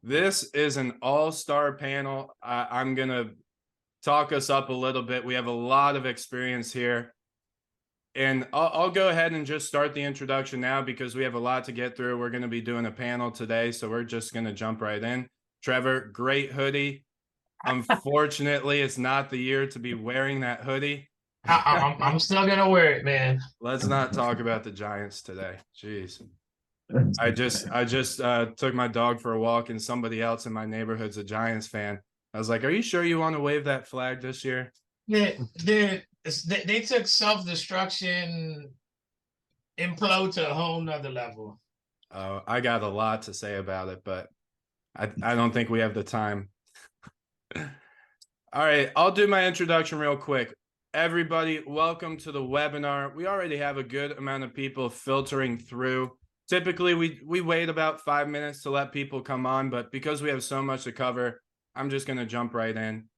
This is an all-star panel. I'm going to talk us up a little bit. We have a lot of experience here. And I'll go ahead and just start the introduction now because we have a lot to get through. We're going to be doing a panel today, so we're just going to jump right in. Trevor, great hoodie. Unfortunately, it's not the year to be wearing that hoodie. I'm still gonna wear it, man. Let's not talk about the Giants today. Jeez. I just took my dog for a walk and somebody else in my neighborhood's a Giants fan. I was like, "Are you sure you want to wave that flag this year?" They took self-destruction implode to a whole nother level. I got a lot to say about it, but I don't think we have the time. All right, I'll do my introduction real quick. Everybody, welcome to the webinar. We already have a good amount of people filtering through. Typically, we wait about 5 minutes to let people come on, but because we have so much to cover, I'm just going to jump right in.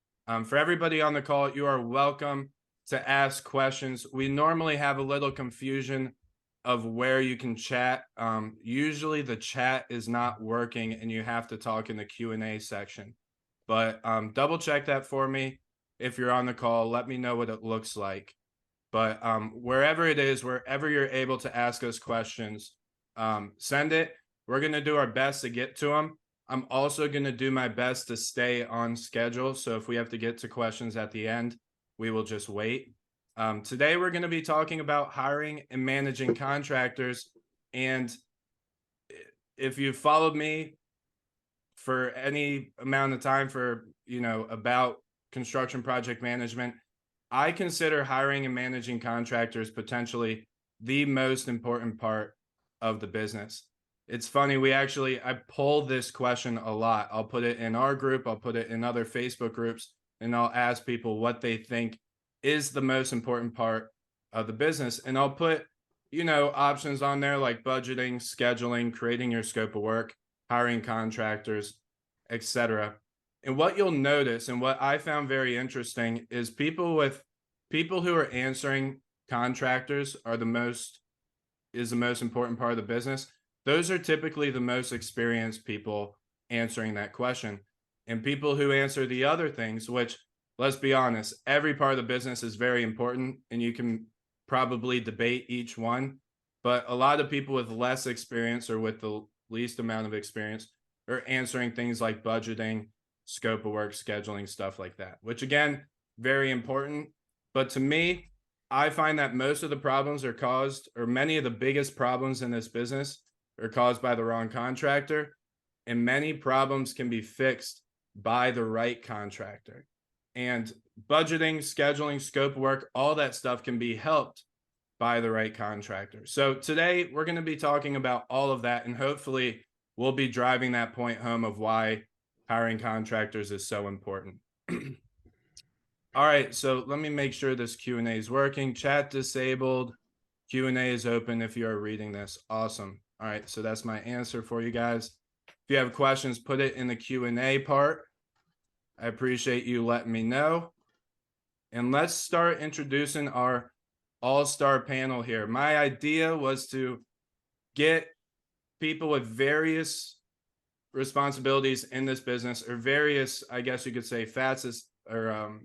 For everybody on the call, you are welcome to ask questions. We normally have a little confusion of where you can chat. Usually the chat is not working and you have to talk in the Q&A section. But double check that for me. If you're on the call, let me know what it looks like. But wherever it is, wherever you're able to ask us questions, send it. We're going to do our best to get to them. I'm also going to do my best to stay on schedule. So if we have to get to questions at the end, we will just wait. Today, we're going to be talking about hiring and managing contractors. And if you've followed me for any amount of time for, about construction project management, I consider hiring and managing contractors potentially the most important part of the business. It's funny, I pull this question a lot. I'll put it in our group, I'll put it in other Facebook groups, and I'll ask people what they think is the most important part of the business. And I'll put, options on there like budgeting, scheduling, creating your scope of work, hiring contractors, etc. And what you'll notice and what I found very interesting is people who are answering contractors are the most important part of the business. Those are typically the most experienced people answering that question. And people who answer the other things, which, let's be honest, every part of the business is very important and you can probably debate each one. But a lot of people with less experience or with the least amount of experience are answering things like budgeting, scope of work, scheduling, stuff like that, which again, very important. But to me, I find that most of the problems are caused, or many of the biggest problems in this business are caused by the wrong contractor. And many problems can be fixed by the right contractor. And budgeting, scheduling, scope of work, all that stuff can be helped by the right contractor. So today we're going to be talking about all of that, and hopefully we'll be driving that point home of why hiring contractors is so important. All right, so let me make sure this Q&A is working. Chat disabled. Q&A is open if you are reading this. Awesome. All right, so that's my answer for you guys. If you have questions, put it in the Q&A part. I appreciate you letting me know. And let's start introducing our all-star panel here. My idea was to get people with various responsibilities in this business, or various, I guess you could say, facets or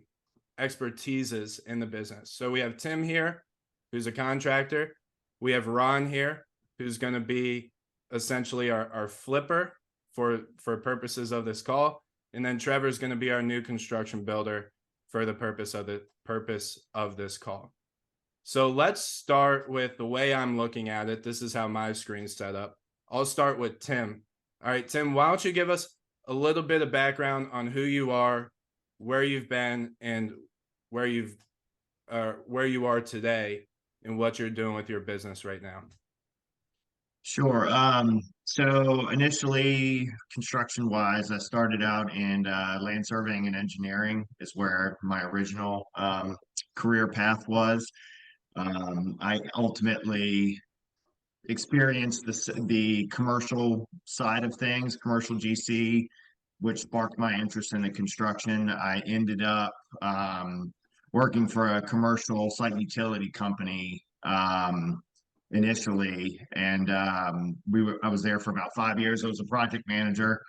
expertises in the business. So we have Tim here, who's a contractor. We have Ron here, who's going to be essentially our flipper for purposes of this call. And then Trevor's going to be our new construction builder for the purpose of this call. So let's start with the way I'm looking at it. This is how my screen's set up. I'll start with Tim. All right, Tim, why don't you give us a little bit of background on who you are, where you've been, and where you are today, and what you're doing with your business right now. Sure. So initially, construction-wise, I started out in land surveying and engineering is where my original career path was. I ultimately experienced the commercial side of things, commercial GC, which sparked my interest in the construction. I ended up working for a commercial site utility company initially, and I was there for about 5 years. I was a project manager.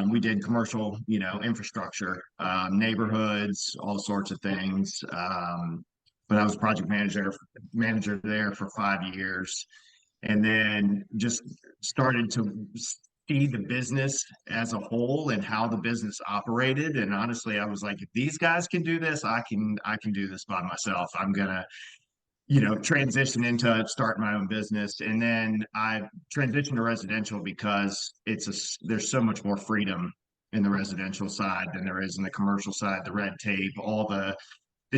We did commercial, infrastructure, neighborhoods, all sorts of things. But I was project manager there for 5 years, and then just started to see the business as a whole and how the business operated. And honestly, I was like, if these guys can do this, I can do this by myself. I'm gonna transition into starting my own business. And then I transitioned to residential because there's so much more freedom in the residential side than there is in the commercial side, the red tape, all the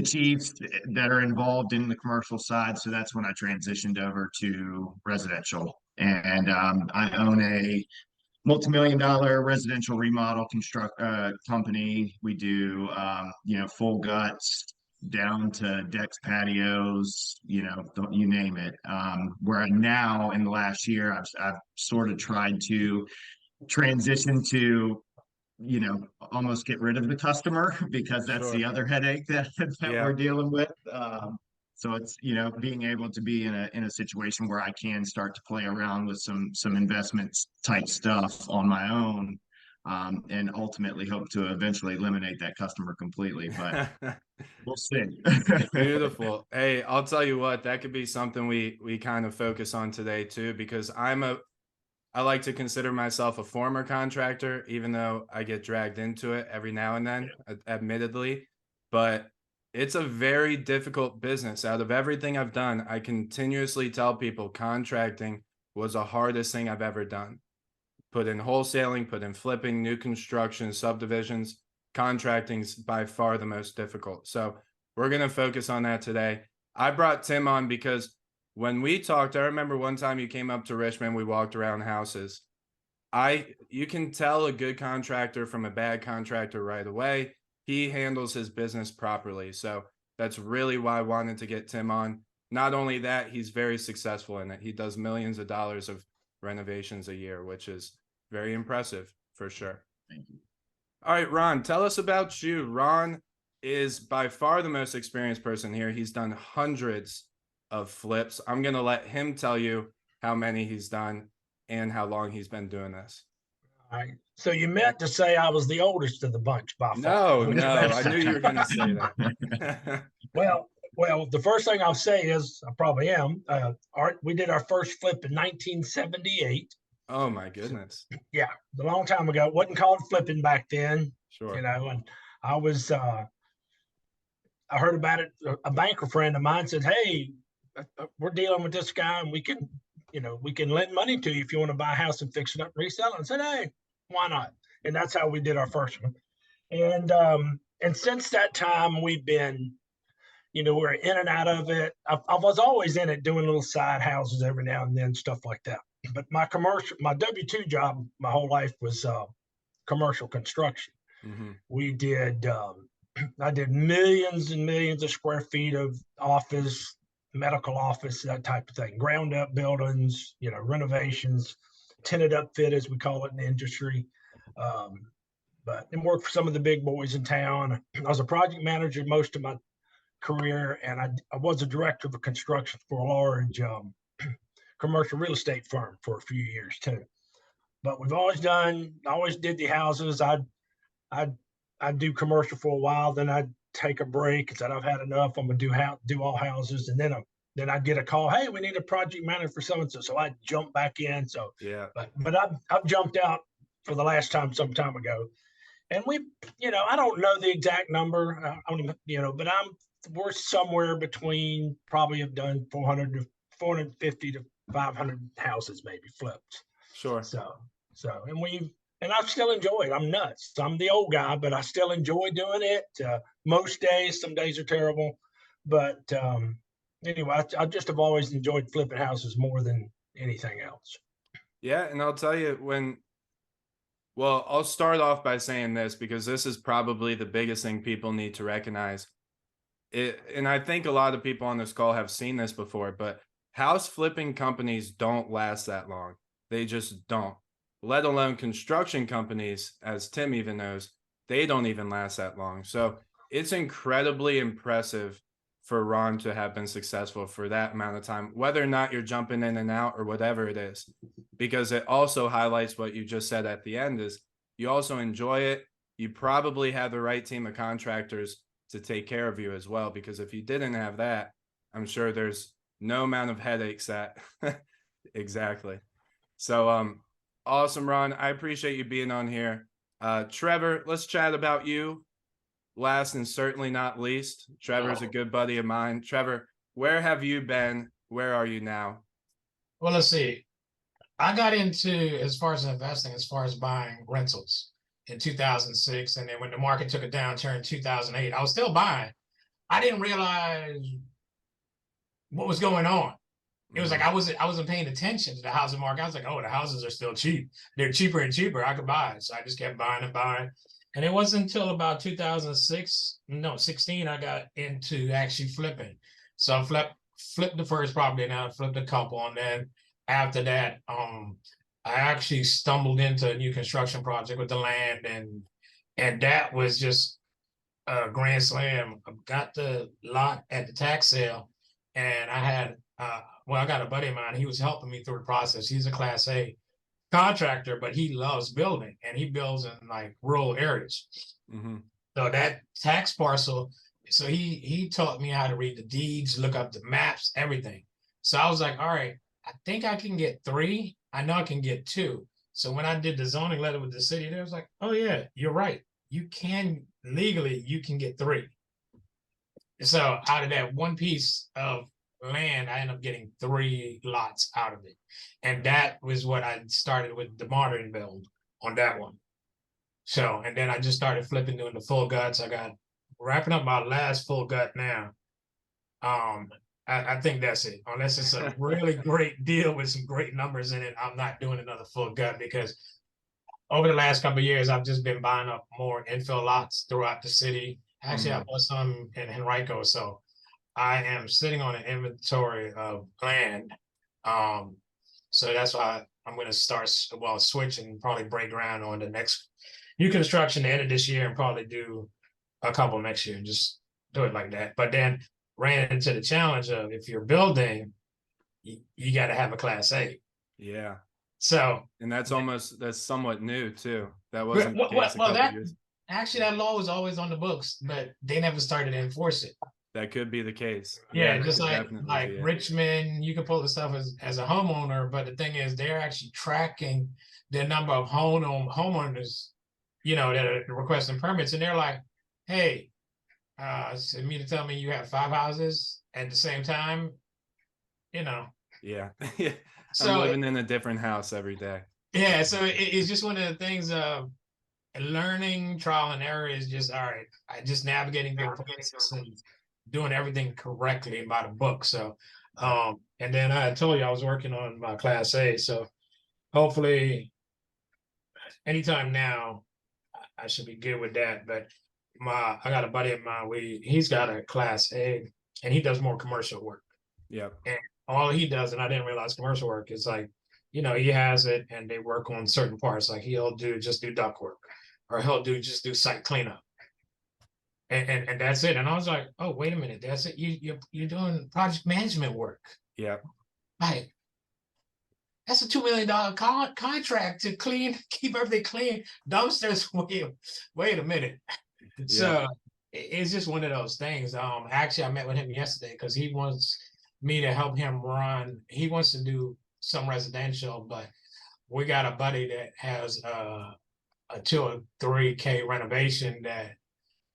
chiefs that are involved in the commercial side. So that's when I transitioned over to residential. And I own a multi-million-dollar residential remodel construct company. We do full guts down to decks, patios, you name it. Where now in the last year, I've sort of tried to transition to almost get rid of the customer because that's the Sure. other headache that Yeah. we're dealing with. So it's being able to be in a situation where I can start to play around with some investments type stuff on my own, and ultimately hope to eventually eliminate that customer completely. But we'll see. Beautiful. Hey, I'll tell you what, that could be something we kind of focus on today too, because I like to consider myself a former contractor, even though I get dragged into it every now and then, admittedly. But it's a very difficult business. Out of everything I've done, I continuously tell people contracting was the hardest thing I've ever done. Put in wholesaling, put in flipping, new construction, subdivisions. Contracting's by far the most difficult. So we're going to focus on that today. I brought Tim on because when we talked, I remember one time you came up to Richmond, we walked around houses. You can tell a good contractor from a bad contractor right away. He handles his business properly. So that's really why I wanted to get Tim on. Not only that, he's very successful in it. He does millions of dollars of renovations a year, which is very impressive for sure. Thank you. All right, Ron, tell us about you. Ron is by far the most experienced person here. He's done hundreds of flips. I'm going to let him tell you how many he's done and how long he's been doing this. All right. So you meant to say I was the oldest of the bunch by far. No, I knew you were going to say that. Well, the first thing I'll say is I probably am. We did our first flip in 1978. Oh my goodness. So, yeah, a long time ago. It wasn't called flipping back then. Sure. And I was I heard about it. A banker friend of mine said, "Hey, we're dealing with this guy, and we can lend money to you if you want to buy a house and fix it up and resell it." I said, "Hey, why not?" And that's how we did our first one. And since that time, we've been, we're in and out of it. I was always in it, doing little side houses every now and then, stuff like that. But my W-2 job, my whole life was commercial construction. Mm-hmm. We did, I did millions and millions of square feet of office, medical office, that type of thing, ground up buildings, renovations, tenant up fit, as we call it in the industry. And worked for some of the big boys in town. I was a project manager most of my career, and I was a director of construction for a large commercial real estate firm for a few years too. But we've always did the houses. I'd do commercial for a while, then I'd take a break and said, I've had enough. I'm gonna do all houses. And then I'd get a call, hey, we need a project manager for so-and-so. So I'd jump back in. So yeah, but I've jumped out for the last time some time ago. And I don't know the exact number, but we're somewhere between, probably have done 450 to 500 houses, maybe flipped. sure. And I still enjoy it. I'm nuts. I'm the old guy, but I still enjoy doing it. Most days, some days are terrible, but anyway, I just have always enjoyed flipping houses more than anything else. Yeah, and I'll tell you I'll start off by saying this, because this is probably the biggest thing people need to recognize. And I think a lot of people on this call have seen this before, but house flipping companies don't last that long. They just don't. Let alone construction companies, as Tim even knows, they don't even last that long. So it's incredibly impressive for Ron to have been successful for that amount of time, whether or not you're jumping in and out or whatever it is, because it also highlights what you just said at the end is you also enjoy it, you probably have the right team of contractors to take care of you as well. Because if you didn't have that, I'm sure there's no amount of headaches that exactly. So awesome, Ron. I appreciate you being on here. Trevor, let's chat about you. Last and certainly not least, Trevor's a good buddy of mine. Trevor, where have you been? Where are you now? Well, let's see. I got into, as far as investing, as far as buying rentals in 2006. And then when the market took a downturn in 2008, I was still buying. I didn't realize what was going on. It was like I wasn't paying attention to the housing market. I was like, oh, the houses are still cheap. They're cheaper and cheaper. I could buy it. So I just kept buying and buying. And it wasn't until about 16, I got into actually flipping. So I flipped the first property, and I flipped a couple. And then after that, I actually stumbled into a new construction project with the land, and that was just a grand slam. I got the lot at the tax sale, and I had I got a buddy of mine. He was helping me through the process. He's a Class A contractor, but he loves building, and he builds in like rural areas. Mm-hmm. So that tax parcel, so he taught me how to read the deeds, look up the maps, everything. So I was like, all right, I think I can get 3. I know I can get 2. So when I did the zoning letter with the city, they was like, oh yeah, you're right. You can legally, you can get 3. So out of that one piece of land, I ended up getting 3 lots out of it. And that was what I started with the modern build on that one. So, and then I just started flipping, doing the full guts. I got wrapping up my last full gut now. I think that's it. Unless it's a really great deal with some great numbers in it, I'm not doing another full gut, because over the last couple of years, I've just been buying up more infill lots throughout the city. Actually, I bought some in Henrico, so I am sitting on an inventory of land. So that's why I'm going to start, switch and probably break ground on the next new construction the end of this year, and probably do a couple next year and just do it like that. But then ran into the challenge of, if you're building, you got to have a Class A. Yeah. So, and that's somewhat new too. That wasn't the case a couple years. Actually, that law was always on the books, but they never started to enforce it. That could be the case. Yeah, just like Richmond, you can pull the stuff as a homeowner, but the thing is, they're actually tracking the number of homeowners, that are requesting permits, and they're like, hey, so me to tell me you have 5 houses at the same time, Yeah. So I'm living in a different house every day. Yeah, so it's just one of the things of learning, trial and error is just, all right, just navigating the process and doing everything correctly by the book. So, and then I told you I was working on my Class A. So hopefully anytime now, I should be good with that. But I got a buddy of mine, he's got a Class A, and he does more commercial work. Yeah. And all he does, and I didn't realize commercial work is like, he has it and they work on certain parts. Like he'll just do duct work, or he'll just do site cleanup. And that's it. And I was like, oh, wait a minute, that's it. You're doing project management work. Yeah. Like, that's a $2 million contract to keep everything clean. Dumpsters. Wait a minute. Yeah. So it's just one of those things. Actually, I met with him yesterday because he wants me to help him run. He wants to do some residential, but we got a buddy that has a 2 or 3K renovation that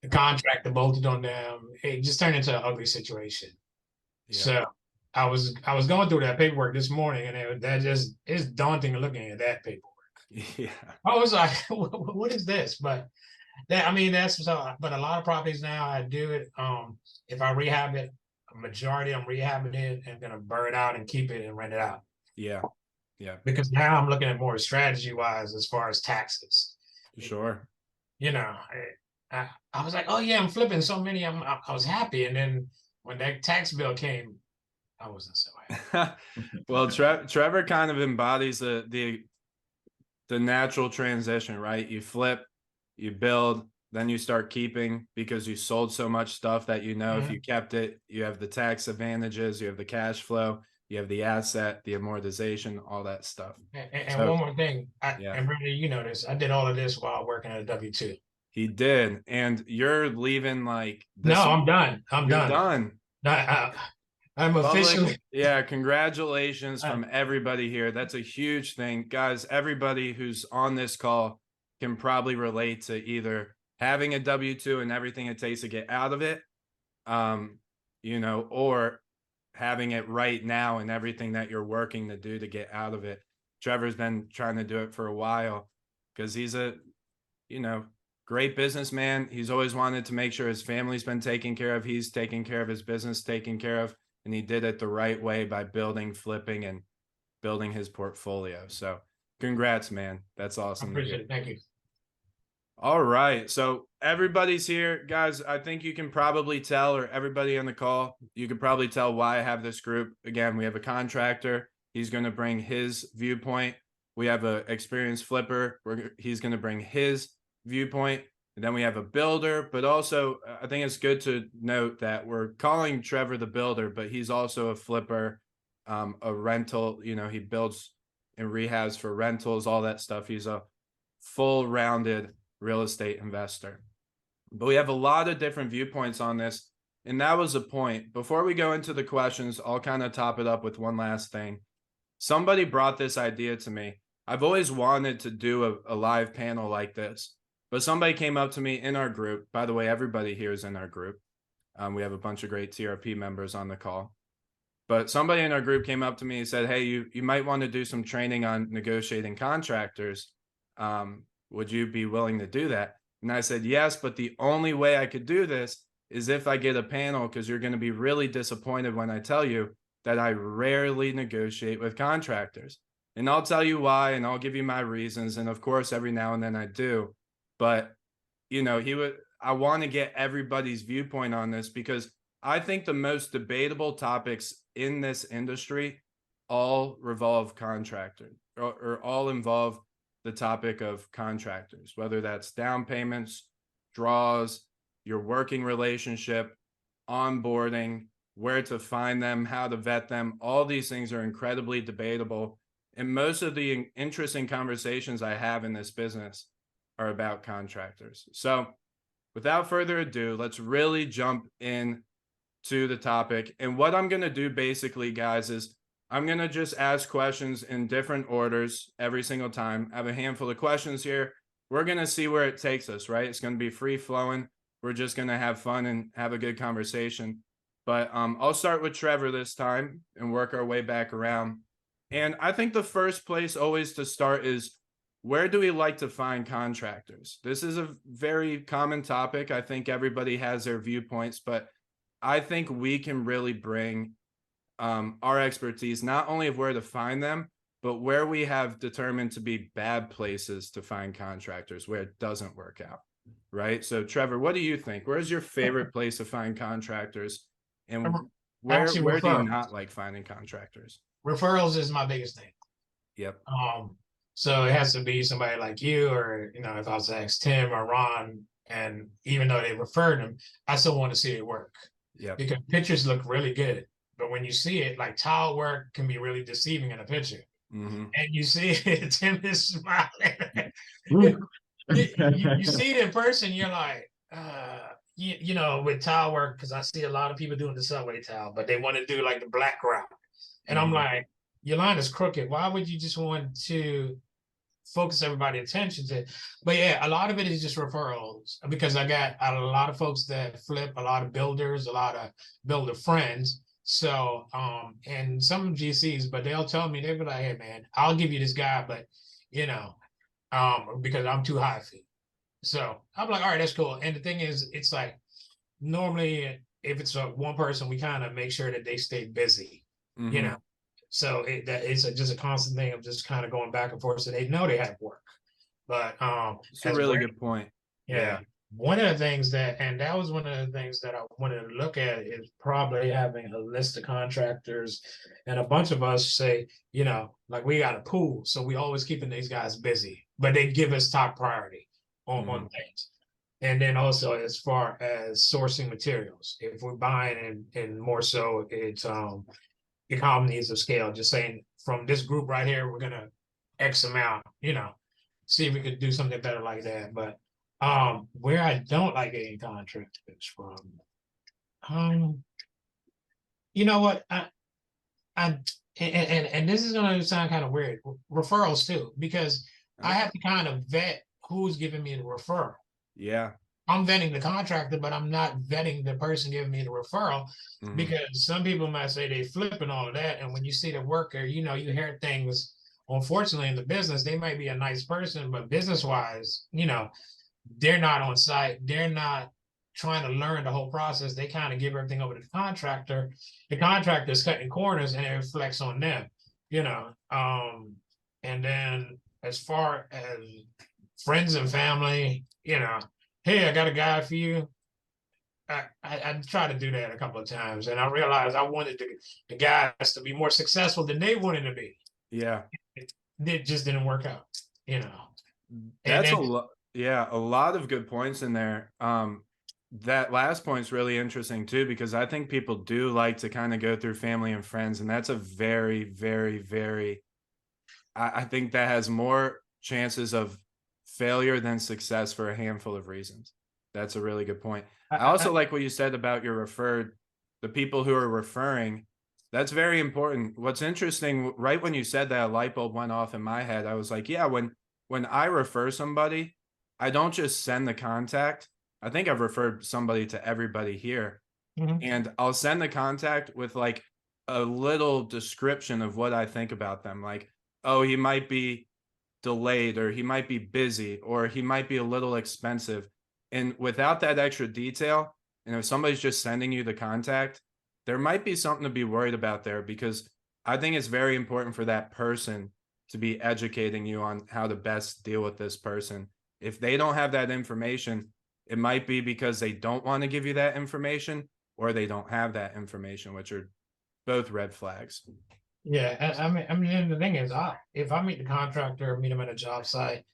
the contractor bolted on them. It just turned into an ugly situation. Yeah. So I was going through that paperwork this morning, and it's daunting looking at that paperwork. Yeah. I was like, what is this? But that's so. But a lot of properties now, I do it. If I rehab it, a majority I'm rehabbing it and gonna burn it out and keep it and rent it out. Yeah. Yeah. Because now I'm looking at more strategy wise as far as taxes. Sure. I was like, oh yeah, I'm flipping so many. I was happy, and then when that tax bill came, I wasn't so happy. Well, Trevor kind of embodies the natural transition, right? You flip, you build, then you start keeping, because you sold so much stuff that if you kept it, you have the tax advantages, you have the cash flow. you have the asset, the amortization, all that stuff. And So, one more thing, yeah. and Brandon, you know this, I did all of this while working at a W-2. He did. And you're leaving like No, this. I'm done. I'm You're done. done. I'm officially. Public, yeah, congratulations from everybody here. That's a huge thing. Guys, everybody who's on this call can probably relate to either having a W-2 and everything it takes to get out of it, you know, or having it right now and everything that you're working to do to get out of it. Trevor's been trying to do it for a while because he's a, you know, great businessman. He's always wanted to make sure his family's been taken care of. He's taking care of his business, taken care of, and he did it the right way by building, flipping, and building his portfolio. So congrats, man. That's awesome. I appreciate it. Thank you. All right. So everybody's here. Guys, I think you can probably tell, or everybody on the call, you can probably tell why I have this group. Again, we have a contractor. He's going to bring his viewpoint. We have an experienced flipper. He's going to bring his viewpoint. And then we have a builder, but also I think it's good to note that we're calling Trevor the builder, but he's also a flipper, a rental, you know, he builds and rehabs for rentals, all that stuff. He's a full rounded real estate investor. But we have a lot of different viewpoints on this. And that was the point. Before we go into the questions, I'll kind of top it up with one last thing. Somebody brought this idea to me. I've always wanted to do a live panel like this. But somebody came up to me in our group. By the way, everybody here is in our group. We have a bunch of great TRP members on the call. But somebody in our group came up to me and said, hey, you might want to do some training on negotiating contractors. Would you be willing to do that? And I said, yes, but the only way I could do this is if I get a panel, because you're going to be really disappointed when I tell you that I rarely negotiate with contractors. And I'll tell you why, and I'll give you my reasons. And of course, every now and then I do. But, you know, I want to get everybody's viewpoint on this because I think the most debatable topics in this industry all revolve contractor or all involve the topic of contractors, whether that's down payments, draws, your working relationship, onboarding, where to find them, how to vet them. All these things are incredibly debatable. And most of the interesting conversations I have in this business are about contractors. So without further ado, let's really jump in to the topic. And what I'm going to do basically, guys, is I'm going to just ask questions in different orders every single time. I have a handful of questions here. We're going to see where it takes us, right? It's going to be free flowing. We're just going to have fun and have a good conversation. But I'll start with Trevor this time and work our way back around. And I think the first place always to start is, where do we like to find contractors? This is a very common topic. I think everybody has their viewpoints, but I think we can really bring our expertise, not only of where to find them, but where we have determined to be bad places to find contractors, where it doesn't work out, right? So Trevor, what do you think? Where's your favorite place to find contractors? And where do you not like finding contractors? Referrals is my biggest thing. Yep. So it has to be somebody like you, or, you know, if I was to ask Tim or Ron, and even though they referred them, I still want to see it work. Yeah. Because pictures look really good, but when you see it, like tile work can be really deceiving in a picture. Mm-hmm. And you see it, Tim is smiling. you see it in person, you're like, you know, with tile work, because I see a lot of people doing the subway tile, but they want to do like the black route. And I'm like, your line is crooked. Why would you just want to focus everybody's attention to? But yeah, a lot of it is just referrals, because I got a lot of folks that flip, a lot of builders, a lot of builder friends. So, and some GCs, but they'll tell me, they'll be like, hey man, I'll give you this guy, but you know, because I'm too high for you. So I'm like, all right, that's cool. And the thing is, it's like, normally if it's one person, we kind of make sure that they stay busy, you know? So it's just a constant thing of just kind of going back and forth, so they know they have work. But it's a really good point. Yeah. One of the things that was one of the things that I wanted to look at is probably having a list of contractors. And a bunch of us say, you know, like we got a pool, so we always keeping these guys busy, but they give us top priority on things. And then also as far as sourcing materials, if we're buying and more so it's economies of scale, just saying from this group right here, we're gonna X amount, see if we could do something better like that. But where I don't like getting contractors from, you know what? And this is gonna sound kind of weird. Referrals too, because I have to kind of vet who's giving me the referral. Yeah. I'm vetting the contractor, but I'm not vetting the person giving me the referral, because some people might say they flip and all of that. And when you see the worker, you hear things. Unfortunately, in the business, they might be a nice person, but business wise, they're not on site. They're not trying to learn the whole process. They kind of give everything over to the contractor. The contractor is cutting corners, and it reflects on them. And then as far as friends and family, hey, I got a guy for you. I tried to do that a couple of times, and I realized I wanted the guys to be more successful than they wanted to be. Yeah. It just didn't work out, That's a lot. Yeah, a lot of good points in there. That last point's really interesting too, because I think people do like to kind of go through family and friends, and that's a very, very, very, I think that has more chances of failure than success for a handful of reasons. That's a really good point. I also like what you said about the people who are referring. That's very important. What's interesting, right when you said that, a light bulb went off in my head. I was like, yeah, when I refer somebody, I don't just send the contact. I think I've referred somebody to everybody here, and I'll send the contact with like a little description of what I think about them. Like, oh, he might be delayed, or he might be busy, or he might be a little expensive. And without that extra detail, if somebody's just sending you the contact, there might be something to be worried about there, because I think it's very important for that person to be educating you on how to best deal with this person. If they don't have that information, it might be because they don't want to give you that information, or they don't have that information, which are both red flags. Yeah, I mean, the thing is, if I meet the contractor, meet him at a job site,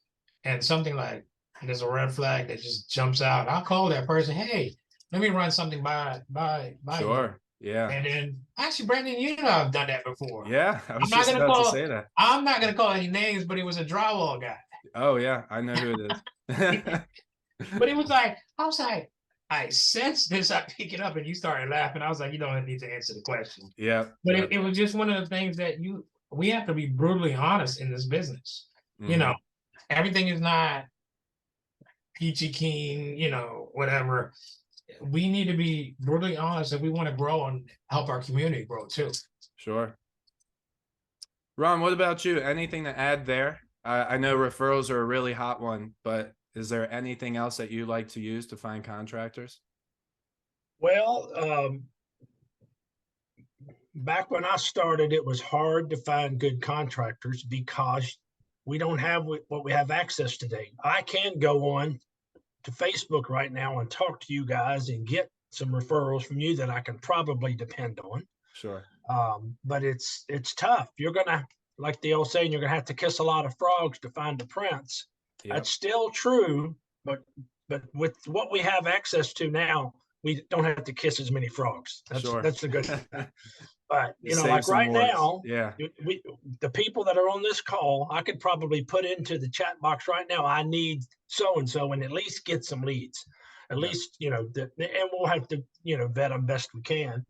and something like there's a red flag that just jumps out, I'll call that person. Hey, let me run something by Sure. you. Yeah. And then actually, Brandon, I've done that before. Yeah, I was just about to say that. I'm not gonna call any names, but he was a drywall guy. Oh yeah, I know who it is. But it was like, I sensed this, I pick it up, and you started laughing. I was like, you don't need to answer the question. Yeah. But it was just one of the things that we have to be brutally honest in this business. Everything is not peachy keen, whatever. We need to be brutally honest if we want to grow and help our community grow too. Sure. Ron, what about you? Anything to add there? I know referrals are a really hot one, but is there anything else that you like to use to find contractors? Well, back when I started, it was hard to find good contractors because we don't have what we have access today. I can go on to Facebook right now and talk to you guys and get some referrals from you that I can probably depend on. Sure. But it's tough. You're gonna, like the old saying, you're gonna have to kiss a lot of frogs to find the prince. Yep. That's still true, but with what we have access to now, we don't have to kiss as many frogs. That's the good thing. But like right now, the people that are on this call, I could probably put into the chat box right now, I need so and so, and at least get some leads. At least and we'll have to vet them best we can.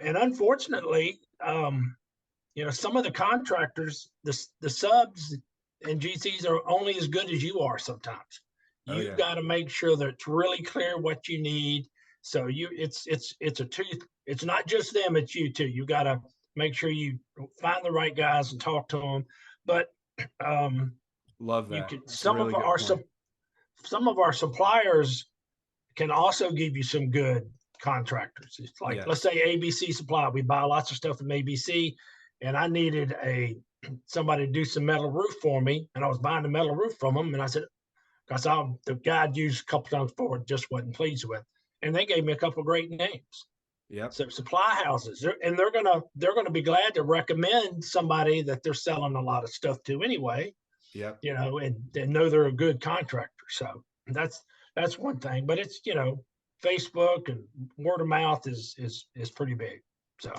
And unfortunately, some of the contractors, the subs and GCs are only as good as you are sometimes. You've got to make sure that it's really clear what you need. So it's not just them, it's you too. You got to make sure you find the right guys and talk to them. But love that. Some of our suppliers can also give you some good contractors. It's like, let's say ABC Supply. We buy lots of stuff from ABC, and I needed somebody to do some metal roof for me, and I was buying the metal roof from them, and I said, because the guy I'd used a couple times before just wasn't pleased with, and they gave me a couple of great names. Yeah. So supply houses, and they're gonna be glad to recommend somebody that they're selling a lot of stuff to anyway. Yep. And know they're a good contractor. So that's one thing. But it's Facebook and word of mouth is pretty big. So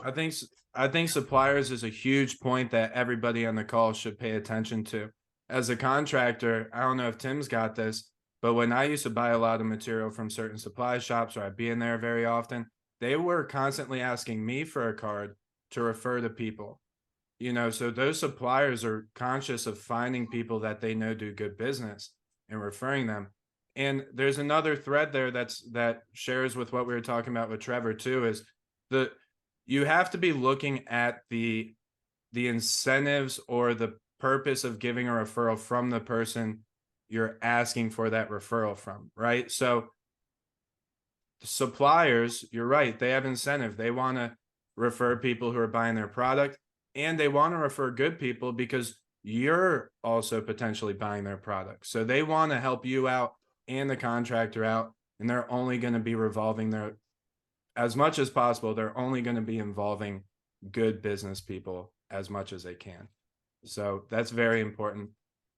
I think suppliers is a huge point that everybody on the call should pay attention to. As a contractor, I don't know if Tim's got this, but when I used to buy a lot of material from certain supply shops, or I'd be in there very often, they were constantly asking me for a card to refer to people. So those suppliers are conscious of finding people that they know do good business and referring them. And there's another thread there that shares with what we were talking about with Trevor too, is you have to be looking at the incentives or the purpose of giving a referral from the person you're asking for that referral from, right? So suppliers, you're right, they have incentive. They want to refer people who are buying their product, and they want to refer good people because you're also potentially buying their product. So they want to help you out and the contractor out, and they're only going to be revolving as much as possible, they're only going to be involving good business people as much as they can. So that's very important.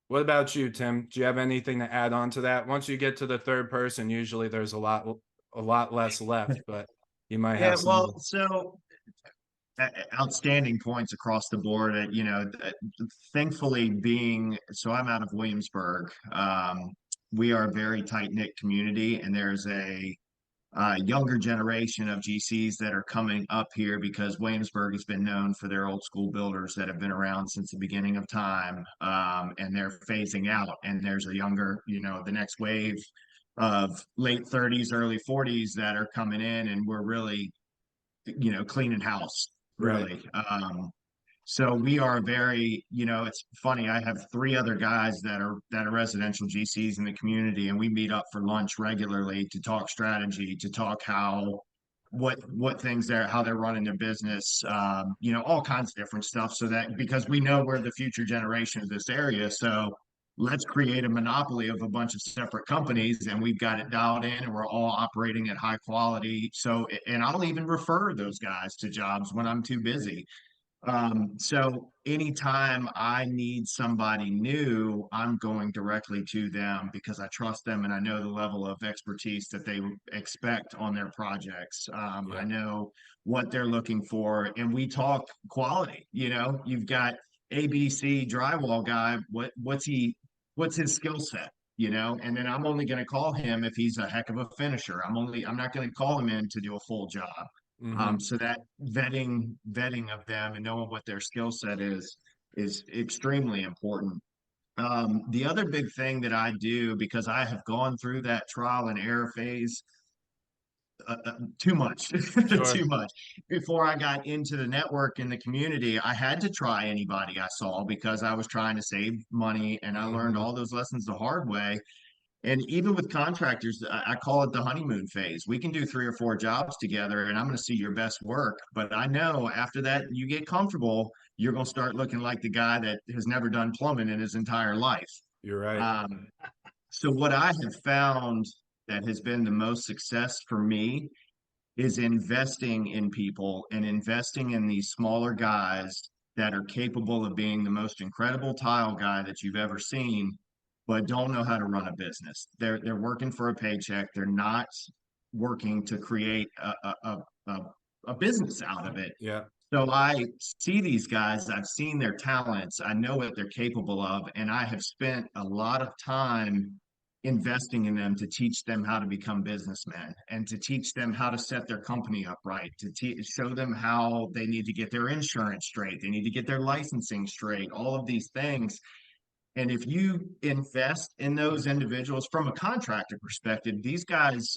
What about you, Tim? Do you have anything to add on to that? Once you get to the third person, usually there's a lot less left, but you might have some. Well, so outstanding points across the board. Thankfully, I'm out of Williamsburg. We are a very tight-knit community, and there's a younger generation of GCs that are coming up here because Williamsburg has been known for their old school builders that have been around since the beginning of time, and they're phasing out. And there's a younger, the next wave of late 30s, early 40s that are coming in, and we're really, cleaning house, really. Right. So we are very, it's funny. I have 3 other guys that are residential GCs in the community, and we meet up for lunch regularly to talk strategy, to talk what things how they're running their business, all kinds of different stuff. So that because we know we're the future generation of this area, so let's create a monopoly of a bunch of separate companies, and we've got it dialed in, and we're all operating at high quality. So, and I'll even refer those guys to jobs when I'm too busy. So anytime I need somebody new, I'm going directly to them because I trust them and I know the level of expertise that they expect on their projects. I know what they're looking for, and we talk quality. You've got ABC drywall guy. What's his skill set? And then I'm only going to call him if he's a heck of a finisher. I'm not going to call him in to do a full job. Mm-hmm. So that vetting of them and knowing what their skill set is extremely important. The other big thing that I do, because I have gone through that trial and error phase too much, too much. Before I got into the network in the community, I had to try anybody I saw because I was trying to save money, and I learned all those lessons the hard way. And even with contractors, I call it the honeymoon phase. We can do 3 or 4 jobs together, and I'm going to see your best work. But I know after that, you get comfortable, you're going to start looking like the guy that has never done plumbing in his entire life. You're right. So what I have found that has been the most success for me is investing in people and investing in these smaller guys that are capable of being the most incredible tile guy that you've ever seen, but don't know how to run a business. They're working for a paycheck. They're not working to create a business out of it. Yeah. So I see these guys, I've seen their talents, I know what they're capable of, and I have spent a lot of time investing in them to teach them how to become businessmen and to teach them how to set their company up right, to show them how they need to get their insurance straight, they need to get their licensing straight, all of these things. And if you invest in those individuals from a contractor perspective, these guys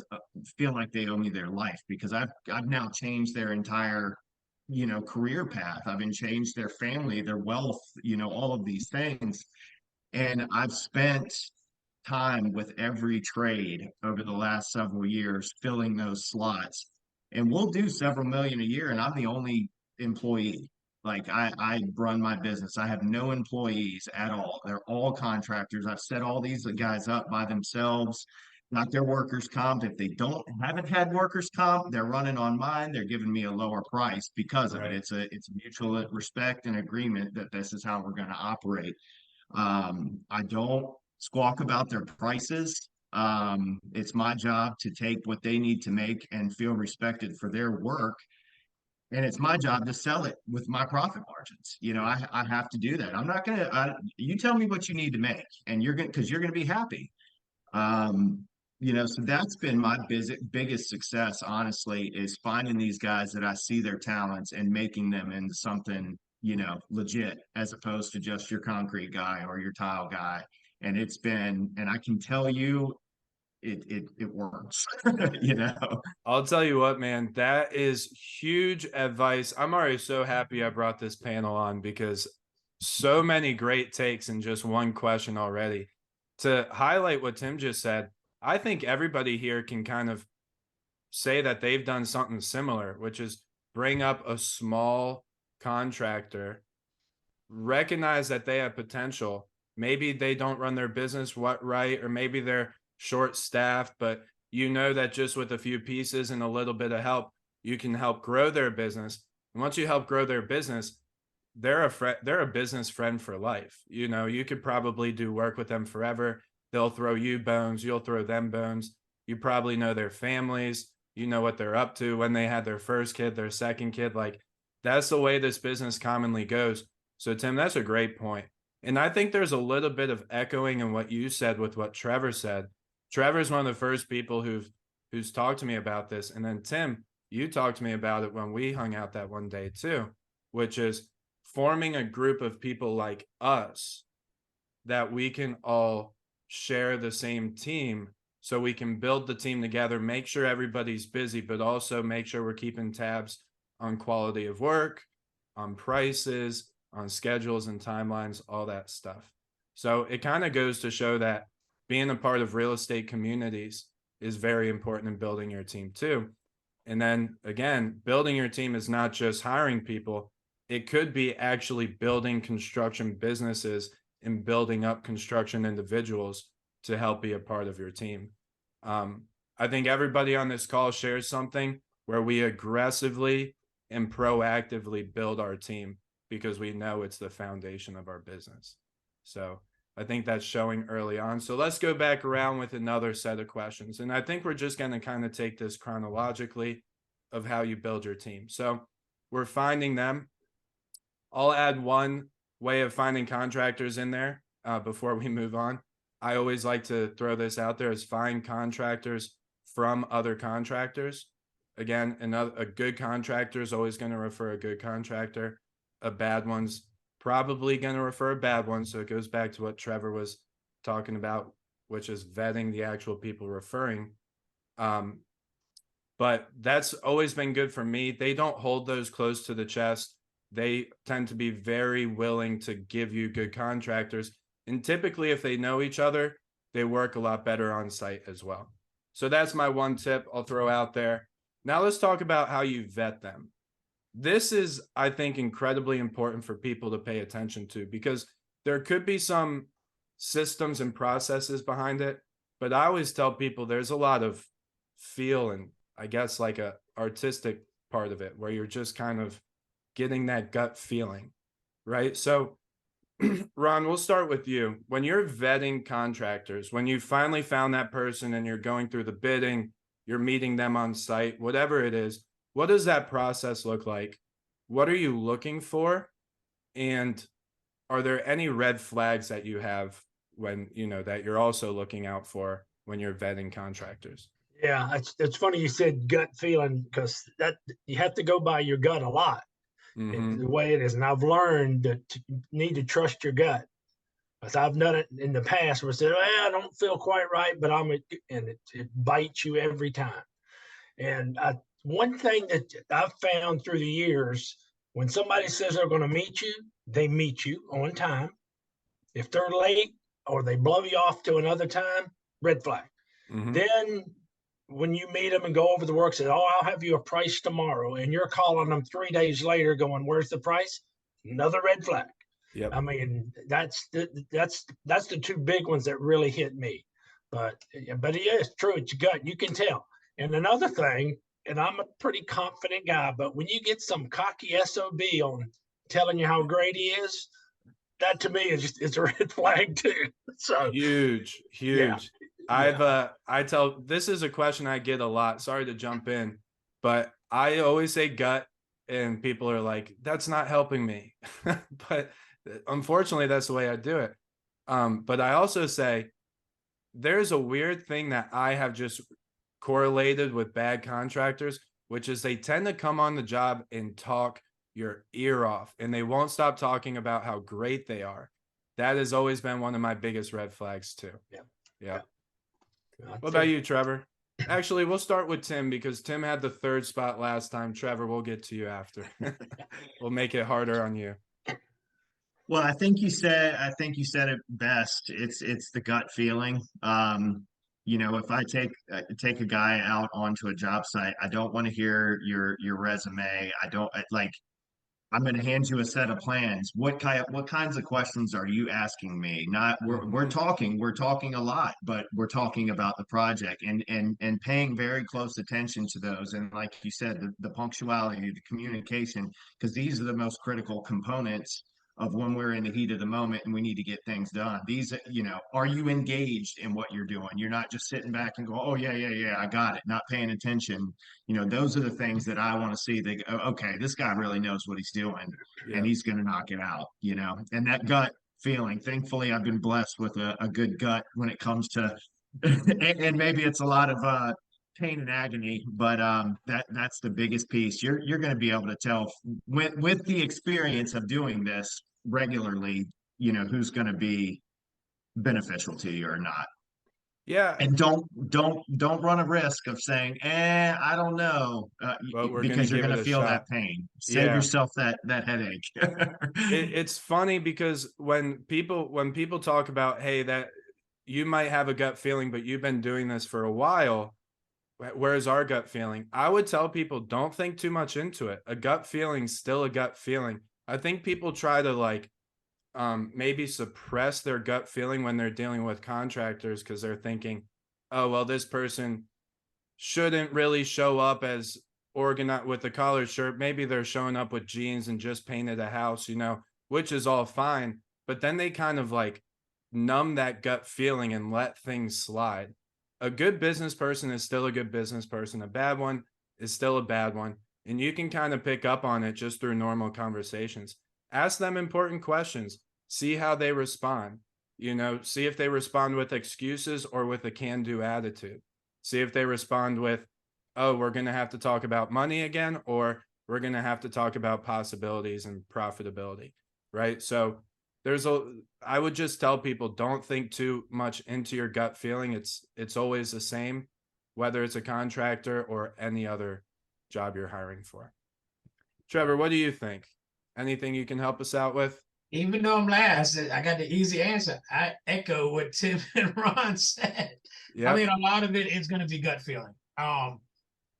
feel like they owe me their life because I've now changed their entire, career path. I've changed their family, their wealth, all of these things. And I've spent time with every trade over the last several years filling those slots. And we'll do several million a year, and I'm the only employee. Like I run my business. I have no employees at all. They're all contractors. I've set all these guys up by themselves, not their workers' comp. If they haven't had workers' comp, they're running on mine. They're giving me a lower price because of it. It's mutual respect and agreement that this is how we're going to operate. I don't squawk about their prices. It's my job to take what they need to make and feel respected for their work. and it's my job to sell it with my profit margins. You know, I have to do that. I'm not gonna, you tell me what you need to make, and because you're gonna be happy. Um, you know, so that's been my biggest success, honestly, is finding these guys that I see their talents and making them into something, you know, legit, as opposed to just your concrete guy or your tile guy. And it's been, and I can tell you, it works. You know. I'll tell you what, man, that is huge advice. I'm already so happy I brought this panel on because so many great takes in just one question already. To highlight what Tim just said, I think everybody here can kind of say that they've done something similar, which is bring up a small contractor, recognize that they have potential. Maybe they don't run their business right, or maybe they're short staffed, but you know that just with a few pieces and a little bit of help, you can help grow their business. And once you help grow their business, they're a business friend for life. You know, you could probably do work with them forever. They'll throw you bones, you'll throw them bones. You probably know their families, you know what they're up to, when they had their first kid, their second kid. Like, that's the way this business commonly goes. So Tim, that's a great point. And I think there's a little bit of echoing in what you said with what Trevor said. Trevor's one of the first people who's talked to me about this. And then Tim, you talked to me about it when we hung out that one day too, which is forming a group of people like us that we can all share the same team, so we can build the team together, make sure everybody's busy, but also make sure we're keeping tabs on quality of work, on prices, on schedules and timelines, all that stuff. So it kind of goes to show that being a part of real estate communities is very important in building your team too. And then again, building your team is not just hiring people. It could be actually building construction businesses and building up construction individuals to help be a part of your team. I think everybody on this call shares something where we aggressively and proactively build our team because we know it's the foundation of our business. So I think that's showing early on. So let's go back around with another set of questions. And I think we're just going to kind of take this chronologically of how you build your team. So we're finding them. I'll add one way of finding contractors in there before we move on. I always like to throw this out there as find contractors from other contractors. Again, a good contractor is always going to refer a good contractor. A bad one's probably going to refer a bad one. So it goes back to what Trevor was talking about, which is vetting the actual people referring. But that's always been good for me. They don't hold those close to the chest. They tend to be very willing to give you good contractors. And typically, if they know each other, they work a lot better on site as well. So that's my one tip I'll throw out there. Now let's talk about how you vet them. This is, I think, incredibly important for people to pay attention to, because there could be some systems and processes behind it. But I always tell people there's a lot of feel and I guess like a artistic part of it where you're just kind of getting that gut feeling, right? So Ron, we'll start with you. When you're vetting contractors, when you finally found that person and you're going through the bidding, you're meeting them on site, whatever it is, what does that process look like? What are you looking for? And are there any red flags that you have when, you know, that you're also looking out for when you're vetting contractors? Yeah, it's funny you said gut feeling, because that you have to go by your gut a lot. It's the way it is. And I've learned that you need to trust your gut. Because I've done it in the past where I said, well, I don't feel quite right, but and it bites you every time. And one thing that I've found through the years, when somebody says they're going to meet you, they meet you on time. If they're late or they blow you off to another time, red flag. Then when you meet them and go over the work, say, oh, I'll have you a price tomorrow, and you're calling them 3 days later going, where's the price? Another red flag. Yep. I mean, that's the two big ones that really hit me. But yeah, it's true. It's gut. You can tell. And another thing, and I'm a pretty confident guy, but when you get some cocky SOB on telling you how great he is, that to me is it's a red flag too. So huge. Yeah. This is a question I get a lot. Sorry to jump in, but I always say gut. and people are like, that's not helping me. But unfortunately, that's the way I do it. But I also say there's a weird thing that I have just correlated with bad contractors, which is they tend to come on the job and talk your ear off, and they won't stop talking about how great they are. That has always been one of my biggest red flags too. Yeah. What about you, Trevor? Actually, we'll start with Tim because Tim had the third spot last time. Trevor, we'll get to you after. We'll make it harder on you. Well, I think you said it best. It's the gut feeling. If I take a guy out onto a job site, I don't want to hear your resume. I don't like. I'm going to hand you a set of plans. What kinds of questions are you asking me? Not we're talking a lot, but we're talking about the project and paying very close attention to those. And like you said, the punctuality, the communication, because these are the most critical components of when we're in the heat of the moment and we need to get things done. These, are you engaged in what you're doing? You're not just sitting back and go, oh yeah, I got it, not paying attention. Those are the things that I want to see. They go, okay, this guy really knows what he's doing and he's going to knock it out, and that gut feeling. Thankfully, I've been blessed with a good gut when it comes to, and maybe it's a lot of pain and agony, but that's the biggest piece. You're going to be able to tell with the experience of doing this regularly, who's going to be beneficial to you or not. Yeah. And don't run a risk of saying, I don't know, because you're going to feel that pain. Save yourself that headache. It's funny because when people talk about, hey, that you might have a gut feeling, but you've been doing this for a while, where's our gut feeling? I would tell people, don't think too much into it. A gut feeling's still a gut feeling. I think people try to maybe suppress their gut feeling when they're dealing with contractors because they're thinking, oh, well, this person shouldn't really show up as organized with a collared shirt. Maybe they're showing up with jeans and just painted a house, which is all fine. But then they kind of numb that gut feeling and let things slide. A good business person is still a good business person. A bad one is still a bad one. And you can kind of pick up on it just through normal conversations. Ask them important questions. See how they respond. See if they respond with excuses or with a can-do attitude. See if they respond with, oh, we're going to have to talk about money again, or we're going to have to talk about possibilities and profitability, right? So I would just tell people, don't think too much into your gut feeling. It's always the same, whether it's a contractor or any other job you're hiring for. Trevor, what do you think? Anything you can help us out with? Even though I'm last, I got the easy answer. I echo what Tim and Ron said. Yep. I mean, a lot of it is going to be gut feeling.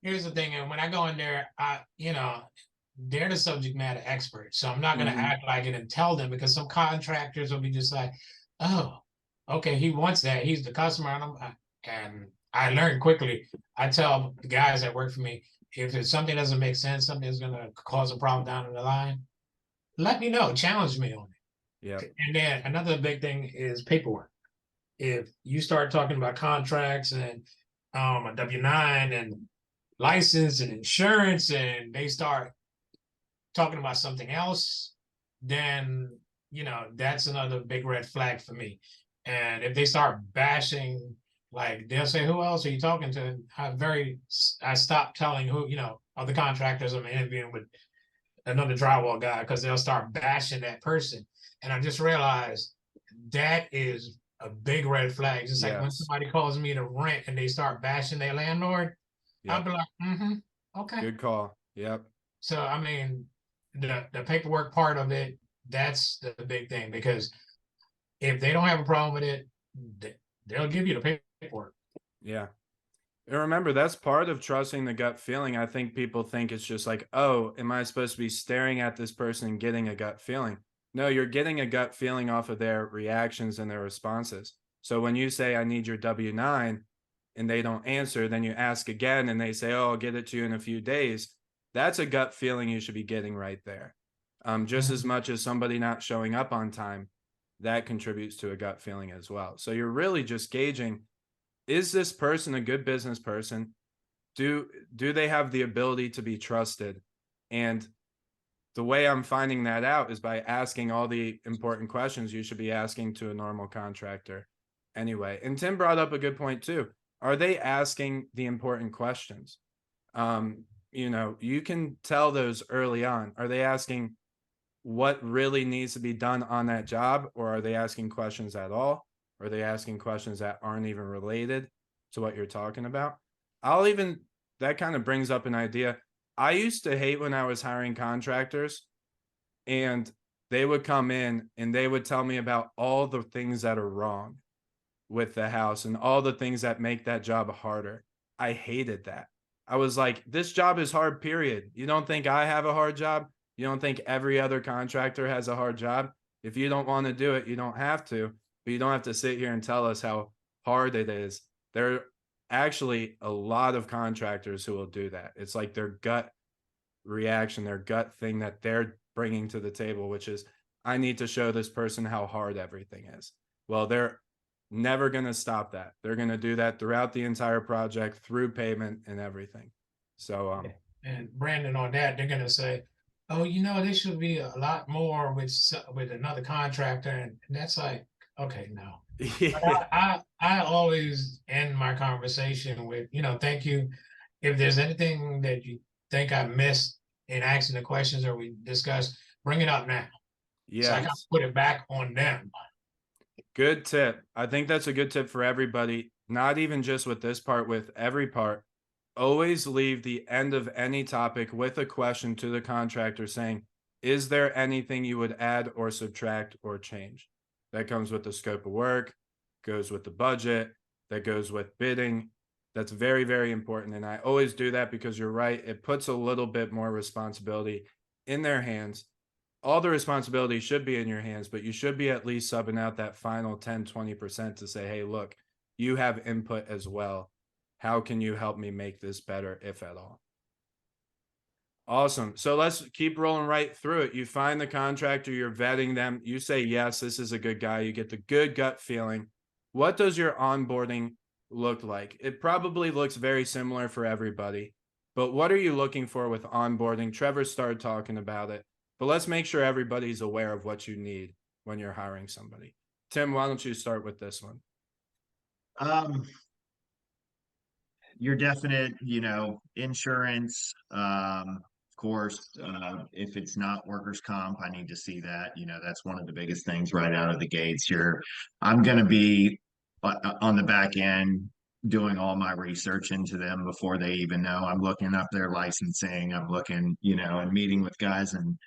Here's the thing, and when I go in there, they're the subject matter expert, so I'm not going to act like it and tell them, because some contractors will be just like, oh, okay, he wants that. He's the customer, and I learned quickly. I tell the guys that work for me, if it's something doesn't make sense, something that's going to cause a problem down the line, let me know, challenge me on it. Yeah. And then another big thing is paperwork. If you start talking about contracts and a W-9 and license and insurance, and they start talking about something else, then that's another big red flag for me. And if they start bashing, they'll say, who else are you talking to? I stopped telling who, other contractors I'm interviewing with another drywall guy, because they'll start bashing that person. And I just realized that is a big red flag. Just like when somebody calls me to rent and they start bashing their landlord, I'll be like, okay. Good call. Yep. So, I mean, the paperwork part of it, that's the big thing, because if they don't have a problem with it, they'll give you the paperwork. Yeah. And remember, that's part of trusting the gut feeling. I think people think it's just like, oh, am I supposed to be staring at this person and getting a gut feeling? No, you're getting a gut feeling off of their reactions and their responses. So when you say, I need your W-9, and they don't answer, then you ask again and they say, oh, I'll get it to you in a few days. That's a gut feeling you should be getting right there. Just as much as somebody not showing up on time, that contributes to a gut feeling as well. So you're really just gauging, is this person a good business person? Do they have the ability to be trusted? And the way I'm finding that out is by asking all the important questions you should be asking to a normal contractor anyway. And Tim brought up a good point too. Are they asking the important questions? You know, you can tell those early on. Are they asking what really needs to be done on that job, or are they asking questions at all? Or are they asking questions that aren't even related to what you're talking about? That kind of brings up an idea. I used to hate when I was hiring contractors and they would come in and they would tell me about all the things that are wrong with the house and all the things that make that job harder. I hated that. I was like, this job is hard, period. You don't think I have a hard job? You don't think every other contractor has a hard job? If you don't want to do it, you don't have to, but you don't have to sit here and tell us how hard it is. There are actually a lot of contractors who will do that. It's like their gut reaction, their gut thing that they're bringing to the table, which is, I need to show this person how hard everything is. Well, they're never going to stop that. They're going to do that throughout the entire project, through payment and everything. So, and Brandon, on that, they're going to say, oh, you know, this should be a lot more with another contractor. And that's like, okay, no. yeah. I always end my conversation with, you know, thank you. If there's anything that you think I missed in asking the questions or we discussed, bring it up now. Yes. So I can put it back on them. Good tip. I think that's a good tip for everybody, not even just with this part, with every part. Always leave the end of any topic with a question to the contractor saying, is there anything you would add or subtract or change? That comes with the scope of work, goes with the budget, that goes with bidding. That's very, very important. And I always do that because you're right. It puts a little bit more responsibility in their hands. All the responsibility should be in your hands, but you should be at least subbing out that final 10, 20% to say, hey, look, you have input as well. How can you help me make this better, if at all? Awesome. So let's keep rolling right through it. You find the contractor, you're vetting them. You say, yes, this is a good guy. You get the good gut feeling. What does your onboarding look like? It probably looks very similar for everybody, but what are you looking for with onboarding? Trevor started talking about it, but let's make sure everybody's aware of what you need when you're hiring somebody. Tim, why don't you start with this one? Your definite, you know, insurance, of course, if it's not workers' comp, I need to see that. You know, that's one of the biggest things right out of the gates here. I'm going to be on the back end doing all my research into them before they even know. I'm looking up their licensing. I'm looking, you know, and meeting with guys and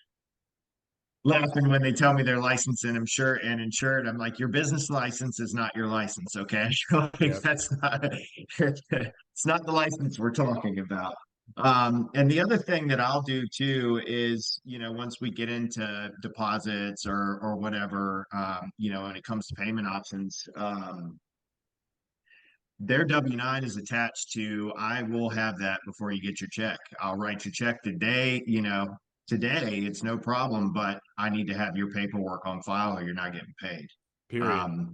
laughing when they tell me they're licensed and insured. I'm like, your business license is not your license, okay? Like, Yep. that's not it's not the license we're talking about. And the other thing that I'll do too is, you know, once we get into deposits or whatever, you know, when it comes to payment options, their W-9 is attached to, I will have that before you get your check. I'll write your check today, you know, today, it's no problem, but I need to have your paperwork on file or you're not getting paid. Period.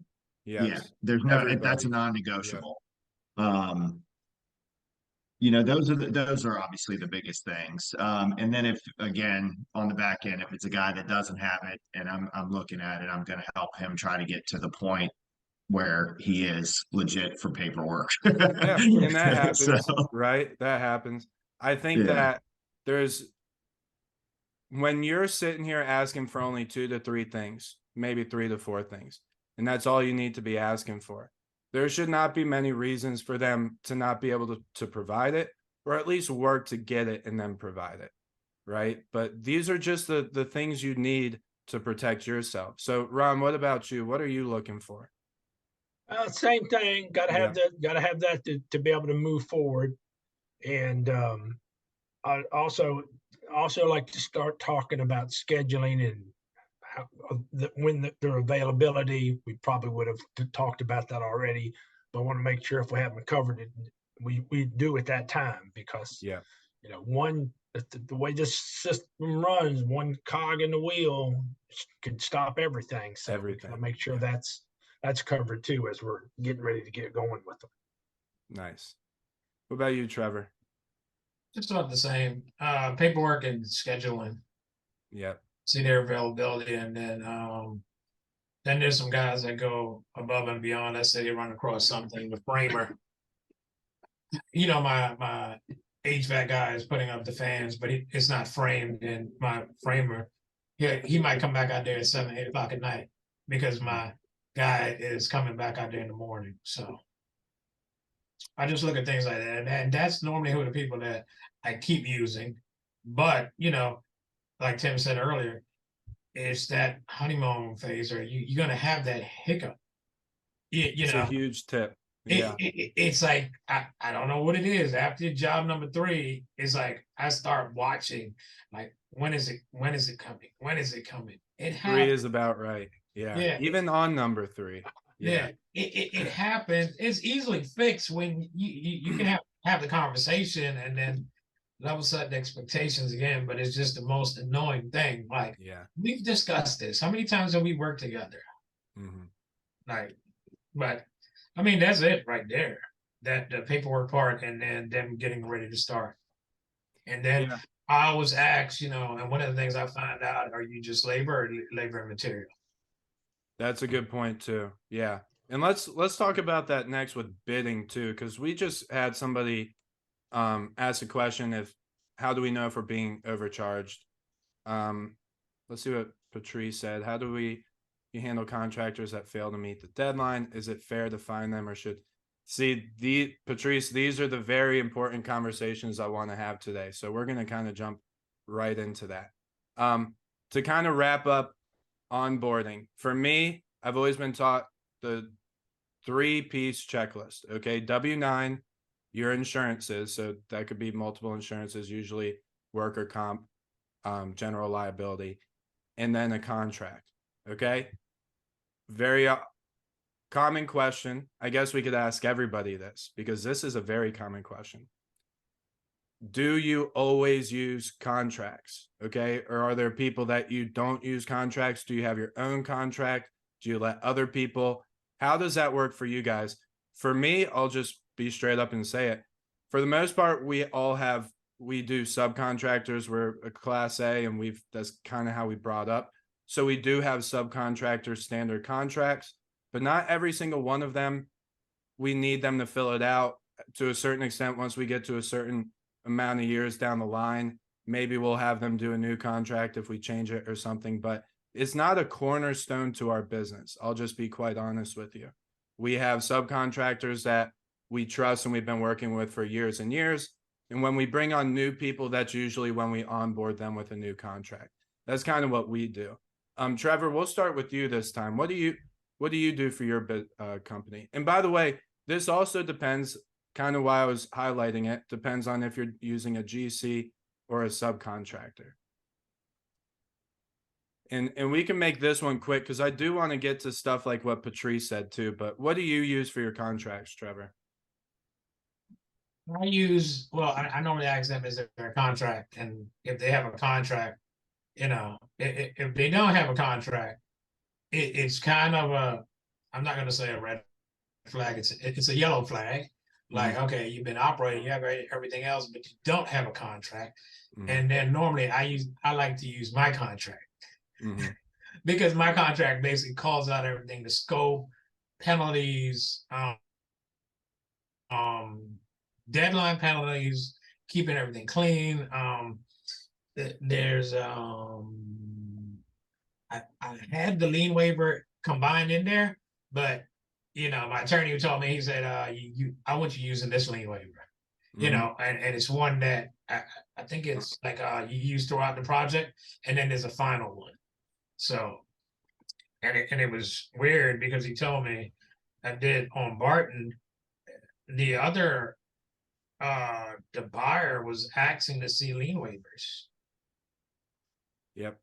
Yes. Yeah, there's no, that's a Everybody. non-negotiable. You know, those are obviously the biggest things. And then if, again, on the back end, if it's a guy that doesn't have it and I'm looking at it, I'm going to help him try to get to the point where he is legit for paperwork. Yeah, and that happens, So, right? That happens. I think yeah. that when you're sitting here asking for only 2 to 3 things, maybe 3 to 4 things, and that's all you need to be asking for, there should not be many reasons for them to not be able to provide it, or at least work to get it and then provide it, right? But these are just the things you need to protect yourself. So Ron, what about you? What are you looking for? Same thing. Got to have Yeah. that. Got to have that to be able to move forward. And I also like to start talking about scheduling and how, when their availability. We probably would have talked about that already, but I want to make sure if we haven't covered it, we do at that time, because Yeah. you know, the way this system runs, one cog in the wheel can stop everything. So Everything. we gotta make sure Yeah. that's covered too as we're getting ready to get going with them. Nice. What about you, Trevor? Just about the same. Paperwork and scheduling. Yeah. see their availability, and then there's some guys that go above and beyond. Let's say they run across something, the framer. My HVAC guy is putting up the fans, but it's not framed, and my framer, he might come back out there at 7, 8 o'clock at night because my guy is coming back out there in the morning. So I just look at things like that, and that's normally who the people that I keep using. But like Tim said earlier, it's that honeymoon phase, or you're gonna have that hiccup. It's a huge tip. Yeah. It's like I don't know what it is. After job number 3, it's like I start watching, like, when is it coming? When is it coming? It 3 is about right. Yeah. Yeah. Even on number 3. Yeah. It happens. It's easily fixed when you can have the conversation and then level set the expectations again, but it's just the most annoying thing. Like, we've discussed this. How many times have we worked together? Like, but I mean, that's it right there. That the paperwork part, and then them getting ready to start. And then I always ask, and one of the things I find out, are you just labor or labor and material? That's a good point too. Yeah. And let's talk about that next with bidding too, because we just had somebody ask a question how do we know if we're being overcharged? Let's see what Patrice said. How do you handle contractors that fail to meet the deadline? Is it fair to fine them, or Patrice, these are the very important conversations I want to have today. So we're going to kind of jump right into that. To kind of wrap up onboarding, for me, I've always been taught the 3-piece checklist. Okay. W-9, your insurances. So that could be multiple insurances, usually worker comp, general liability, and then a contract. Okay. Very common question. I guess we could ask everybody this, because this is a very common question. Do you always use contracts? Okay. Or are there people that you don't use contracts? Do you have your own contract? Do you let other people? How does that work for you guys? For me, I'll just be straight up and say it. For the most part, we do subcontractors. We're a class A, and that's kind of how we brought up. So we do have subcontractor standard contracts, but not every single one of them. We need them to fill it out to a certain extent. Once we get to a certain amount of years down the line, maybe we'll have them do a new contract if we change it or something, but it's not a cornerstone to our business. I'll just be quite honest with you. We have subcontractors that we trust and we've been working with for years and years. And when we bring on new people, that's usually when we onboard them with a new contract. That's kind of what we do. Trevor, we'll start with you this time. What do you do for your company? And by the way, this also depends, kind of why I was highlighting it, depends on if you're using a GC or a subcontractor. And we can make this one quick, because I do want to get to stuff like what Patrice said too. But what do you use for your contracts, Trevor? I normally ask them, is there a contract? And if they have a contract, if they don't have a contract, it's kind of I'm not going to say a red flag. It's a yellow flag. Like, okay, you've been operating, you have everything else, but you don't have a contract. And then normally I like to use my contract. Because my contract basically calls out everything: the scope, penalties, deadline penalties, keeping everything clean. There's I had the lien waiver combined in there, but my attorney told me, he said, I want you using this lien waiver, and it's one that I think it's like you use throughout the project, and then there's a final one. So, and it was weird because he told me I did on Barton. The other, the buyer was asking to see lien waivers. Yep.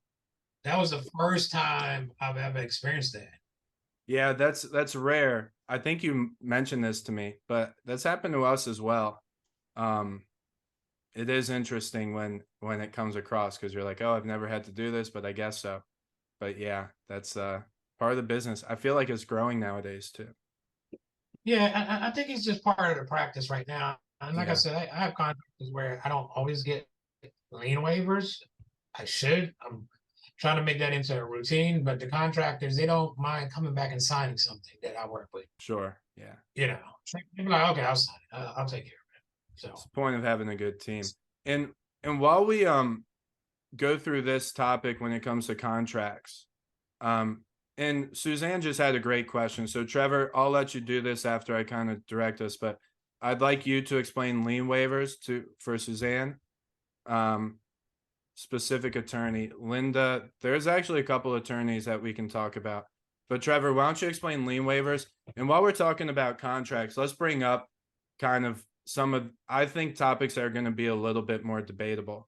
That was the first time I've ever experienced that. Yeah, that's rare. I think you mentioned this to me, but that's happened to us as well. It is interesting when it comes across, because you're like, oh, I've never had to do this, but I guess so. But yeah, that's part of the business. I feel like it's growing nowadays too. Yeah, I think it's just part of the practice right now. And like I said, I have contractors where I don't always get lien waivers. I should. trying to make that into a routine, but the contractors, they don't mind coming back and signing something that I work with. Sure. Yeah. You know, they're like, okay, I'll sign it. I'll take care of it. So It's the point of having a good team. And while we go through this topic when it comes to contracts, and Suzanne just had a great question. So Trevor, I'll let you do this after I kind of direct us, but I'd like you to explain lien waivers for Suzanne. Specific attorney, Linda, there's actually a couple attorneys that we can talk about. But Trevor, why don't you explain lien waivers? And while we're talking about contracts, let's bring up kind of some of, I think, topics that are going to be a little bit more debatable.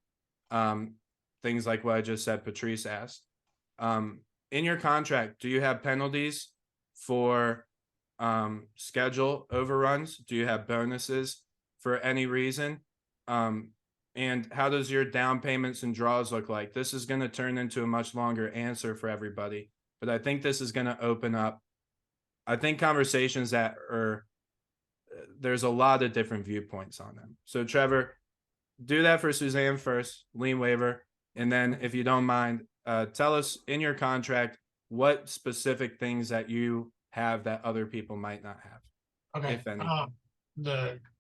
Things like what I just said, Patrice asked. In your contract, do you have penalties for schedule overruns? Do you have bonuses for any reason? And how does your down payments and draws look like? This is going to turn into a much longer answer for everybody, but I think this is going to open up, I think, conversations that are, there's a lot of different viewpoints on them. So Trevor, do that for Suzanne first, lien waiver. And then if you don't mind, tell us in your contract, what specific things that you have that other people might not have. okay. If any.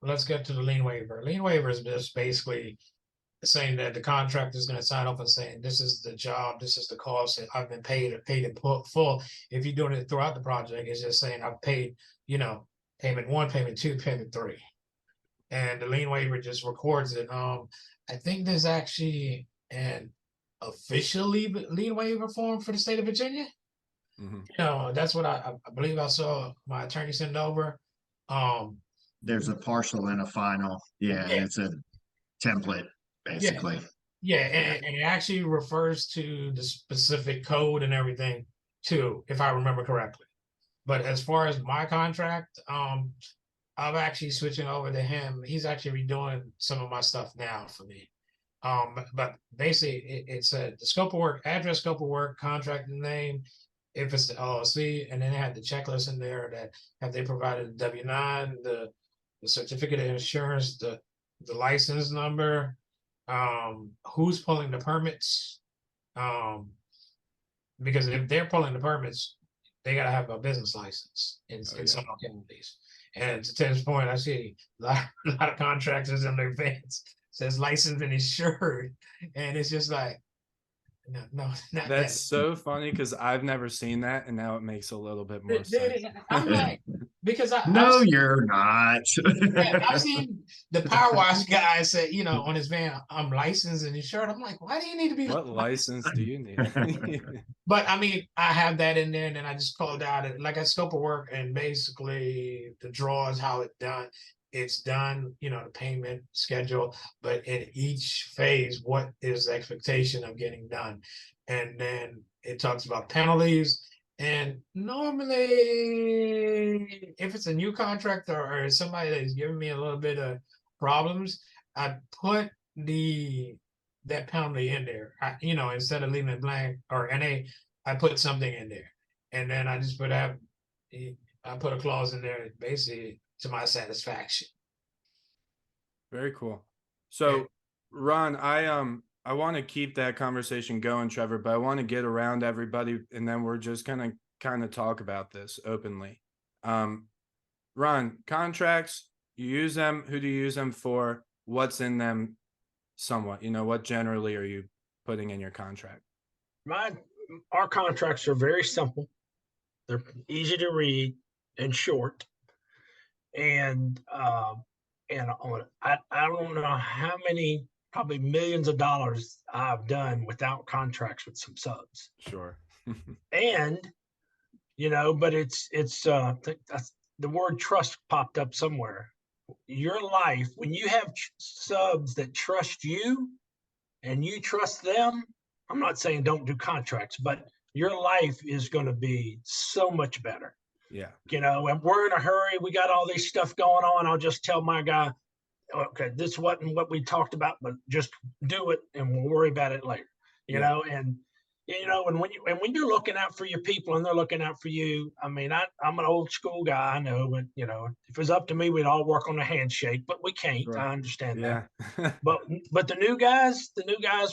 Let's get to the lien waiver. Lien waiver is just basically saying that the contractor is going to sign off and saying, this is the job, this is the cost, I've been paid in full. If you're doing it throughout the project, it's just saying I've paid, you know, payment 1, payment 2, payment 3. And the lien waiver just records it. I think there's actually an official lien waiver form for the state of Virginia. Mm-hmm. You know, that's what I believe I saw my attorney send over. There's a partial and a final. Yeah, Yeah. it's a template, basically. Yeah, and it actually refers to the specific code and everything too, if I remember correctly. But as far as my contract, I'm actually switching over to him. He's actually redoing some of my stuff now for me. But basically, it's the scope of work, address, scope of work, contract name, if it's the LLC, and then they had the checklist in there that have they provided the W-9, the certificate of insurance, the license number, who's pulling the permits, because if they're pulling the permits, they gotta have a business license in some counties. And to Tim's point, I see a lot of contractors in their vans says licensed and insured, and it's just like, no, not That's that. so funny because I've never seen that, and now it makes a little bit more sense. I'm like, because No, you're not. I've seen the power wash guy say, you know, on his van, I'm licensed and insured. I'm like, why do you need to be? What license do you need? But I mean, I have that in there, and then I just called out it like a scope of work, and basically the draws, how it's done, you know, the payment schedule, but in each phase, what is the expectation of getting done? And then it talks about penalties. And normally, if it's a new contractor or somebody that is giving me a little bit of problems, I put that penalty in there. You know, instead of leaving it blank or NA, I put something in there, and then I just I put a clause in there basically to my satisfaction. Very cool. So, Ron, I want to keep that conversation going, Trevor, but I want to get around everybody, and then we're just gonna kind of talk about this openly. Ron, contracts, you use them. Who do you use them for? What's in them? Somewhat, you know, what generally are you putting in your contract? Our contracts are very simple. They're easy to read and short. And I don't know how many, probably millions of dollars I've done without contracts with some subs. Sure. And, you know, but it's that's the word trust popped up somewhere. Your life, when you have subs that trust you and you trust them, I'm not saying don't do contracts, but your life is going to be so much better. Yeah. You know, and we're in a hurry. We got all this stuff going on. I'll just tell my guy, okay, this wasn't what we talked about, but just do it and we'll worry about it later. You know, and you know, and when you're looking out for your people and they're looking out for you, I mean, I'm an old school guy, I know, but you know, if it was up to me, we'd all work on a handshake, but we can't. Sure. I understand that. But the new guys,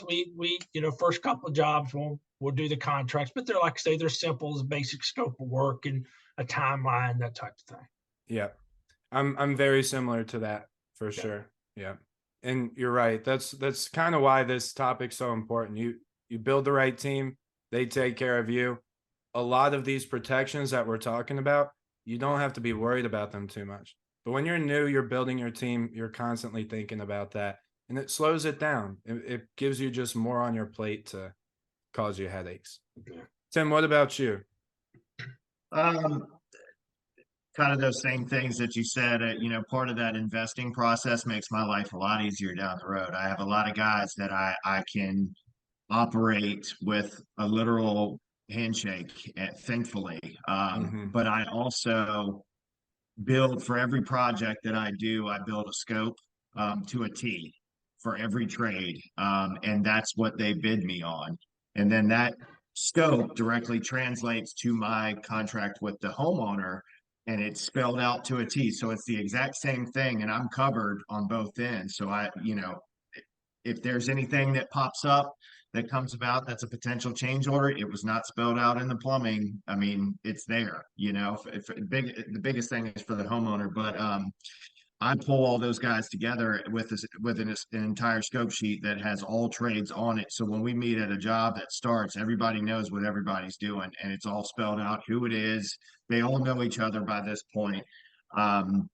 we you know, first couple of jobs, we'll we'll do the contracts, but they're, like I say, they're simple as basic scope of work and a timeline, that type of thing. Yeah. I'm very similar to that for Yeah. sure. Yeah. And you're right. That's kind of why this topic's so important. You build the right team, they take care of you. A lot of these protections that we're talking about, you don't have to be worried about them too much. But when you're new, you're building your team, you're constantly thinking about that, and it slows it down. It gives you just more on your plate to cause you headaches. Yeah. Tim, what about you? Kind of those same things that you said, part of that investing process makes my life a lot easier down the road. I have a lot of guys that I can operate with a literal handshake, thankfully. But I also build for every project that I do, I build a scope to a T for every trade. And that's what they bid me on. And then that scope directly translates to my contract with the homeowner, and it's spelled out to a T. So it's the exact same thing, and I'm covered on both ends. So if there's anything that pops up that comes about that's a potential change order, it was not spelled out in the plumbing. I mean, it's there, the biggest thing is for the homeowner, but I pull all those guys together with an entire scope sheet that has all trades on it. So when we meet at a job that starts, everybody knows what everybody's doing, and it's all spelled out who it is. They all know each other by this point. And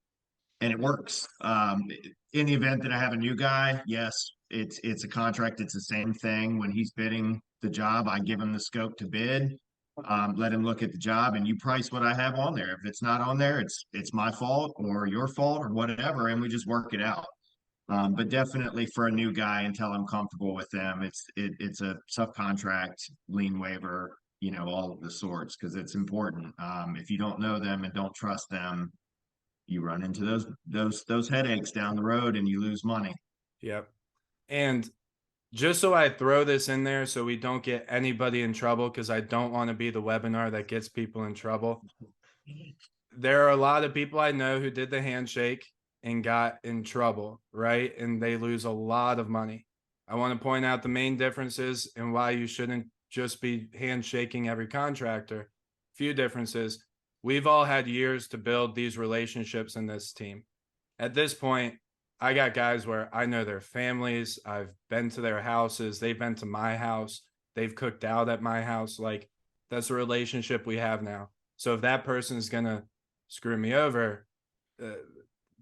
it works. In the event that I have a new guy, yes, it's a contract. It's the same thing. When he's bidding the job, I give him the scope to bid. Let him look at the job, and you price what I have on there. If it's not on there, it's my fault or your fault or whatever, and we just work it out. But definitely for a new guy, until I'm comfortable with them, it's a subcontract, lien waiver, all of the sorts, because it's important. If you don't know them and don't trust them, you run into those headaches down the road, and you lose money. Yep. And just so I throw this in there so we don't get anybody in trouble, because I don't want to be the webinar that gets people in trouble. There are a lot of people I know who did the handshake and got in trouble, right? And they lose a lot of money. I want to point out the main differences and why you shouldn't just be handshaking every contractor. Few differences. We've all had years to build these relationships in this team. At this point, I got guys where I know their families. I've been to their houses. They've been to my house. They've cooked out at my house. Like, that's a relationship we have now. So if that person is going to screw me over,